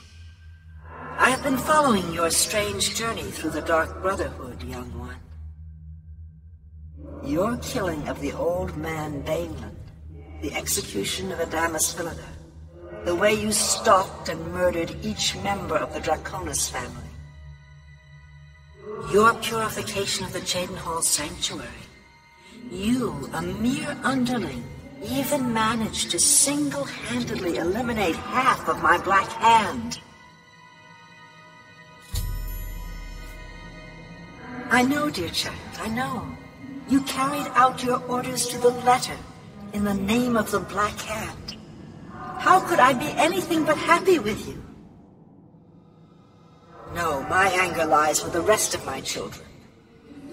I have been following your strange journey through the Dark Brotherhood, young one. Your killing of the old man Balin The execution of Adamus Philida. The way you stalked and murdered each member of the Draconis family. Your purification of the Cheydinhal Sanctuary. You, a mere underling, even managed to single-handedly eliminate half of my Black Hand. I know, dear child, I know. You carried out your orders to the letter in the name of the Black Hand. How could I be anything but happy with you? No, my anger lies with the rest of my children.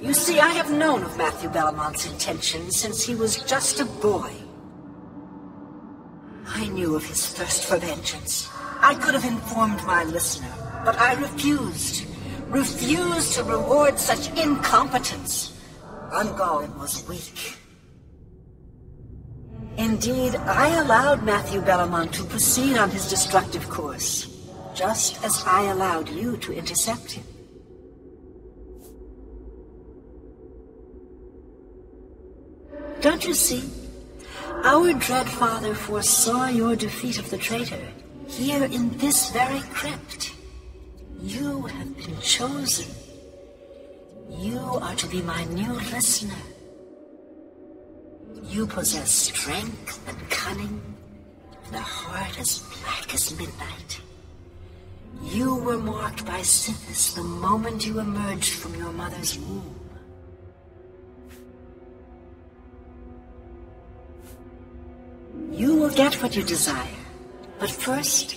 You see, I have known of Matthew Belmont's intentions since he was just a boy. I knew of his thirst for vengeance. I could have informed my listener, but I refused. Refused to reward such incompetence. Ungoliant was weak. Indeed, I allowed Matthew Belmont to proceed on his destructive course, just as I allowed you to intercept him. Don't you see? Our dread father foresaw your defeat of the traitor here in this very crypt. You have been chosen. You are to be my new listener. You possess strength and cunning, and a heart as black as midnight. You were marked by Sithis the moment you emerged from your mother's womb. You will get what you desire, but first,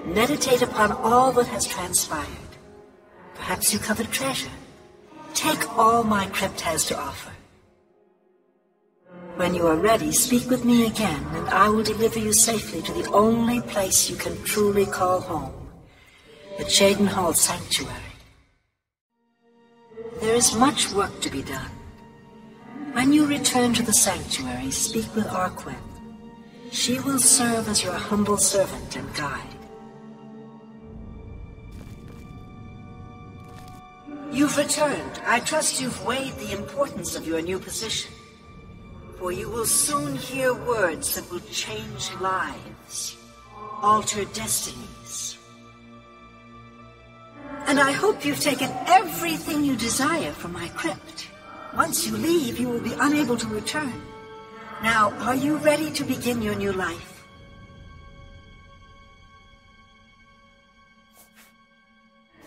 meditate upon all that has transpired. Perhaps you covet treasure. Take all my crypt has to offer. When you are ready, speak with me again, and I will deliver you safely to the only place you can truly call home, the Cheydinhal Sanctuary. There is much work to be done. When you return to the sanctuary, speak with Arquen. She will serve as your humble servant and guide. You've returned. I trust you've weighed the importance of your new position. For you will soon hear words that will change lives, alter destinies. And I hope you've taken everything you desire from my crypt. Once you leave, you will be unable to return. Now, are you ready to begin your new life?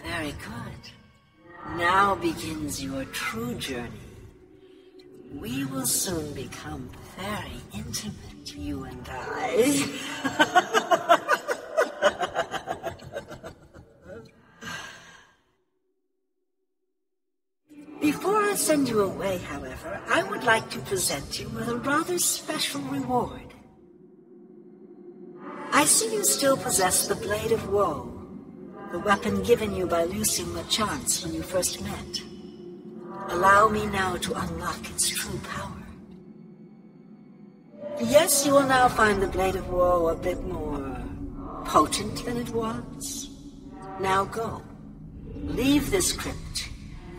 Very good. Now begins your true journey. We will soon become very intimate, you and I. Before I send you away, however, I would like to present you with a rather special reward. I see you still possess the Blade of Woe, the weapon given you by Lucien Lachance when you first met. Allow me now to unlock its true power. Yes, you will now find the Blade of Woe a bit more potent than it was. Now go. Leave this crypt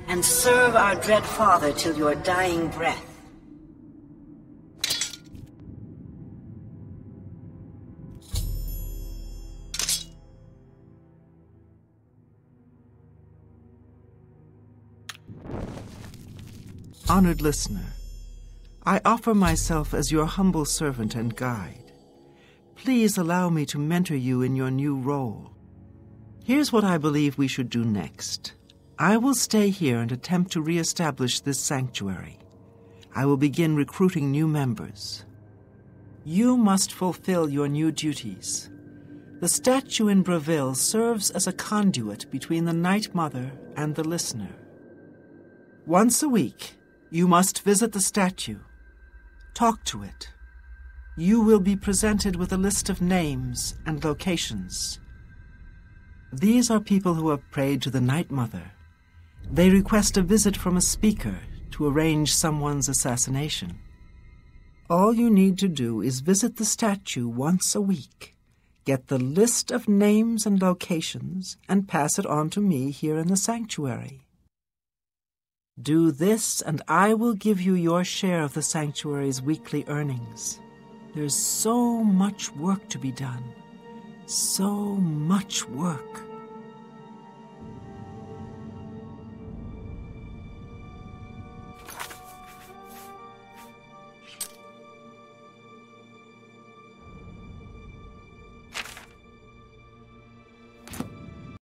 and serve our dread father till your dying breath. Honored listener, I offer myself as your humble servant and guide. Please allow me to mentor you in your new role. Here's what I believe we should do next. I will stay here and attempt to re-establish this sanctuary. I will begin recruiting new members. You must fulfill your new duties. The statue in Breville serves as a conduit between the Night Mother and the listener. Once a week, you must visit the statue. Talk to it. You will be presented with a list of names and locations. These are people who have prayed to the Night Mother. They request a visit from a speaker to arrange someone's assassination. All you need to do is visit the statue once a week, get the list of names and locations, and pass it on to me here in the sanctuary. Do this, and I will give you your share of the sanctuary's weekly earnings. There's so much work to be done. So much work.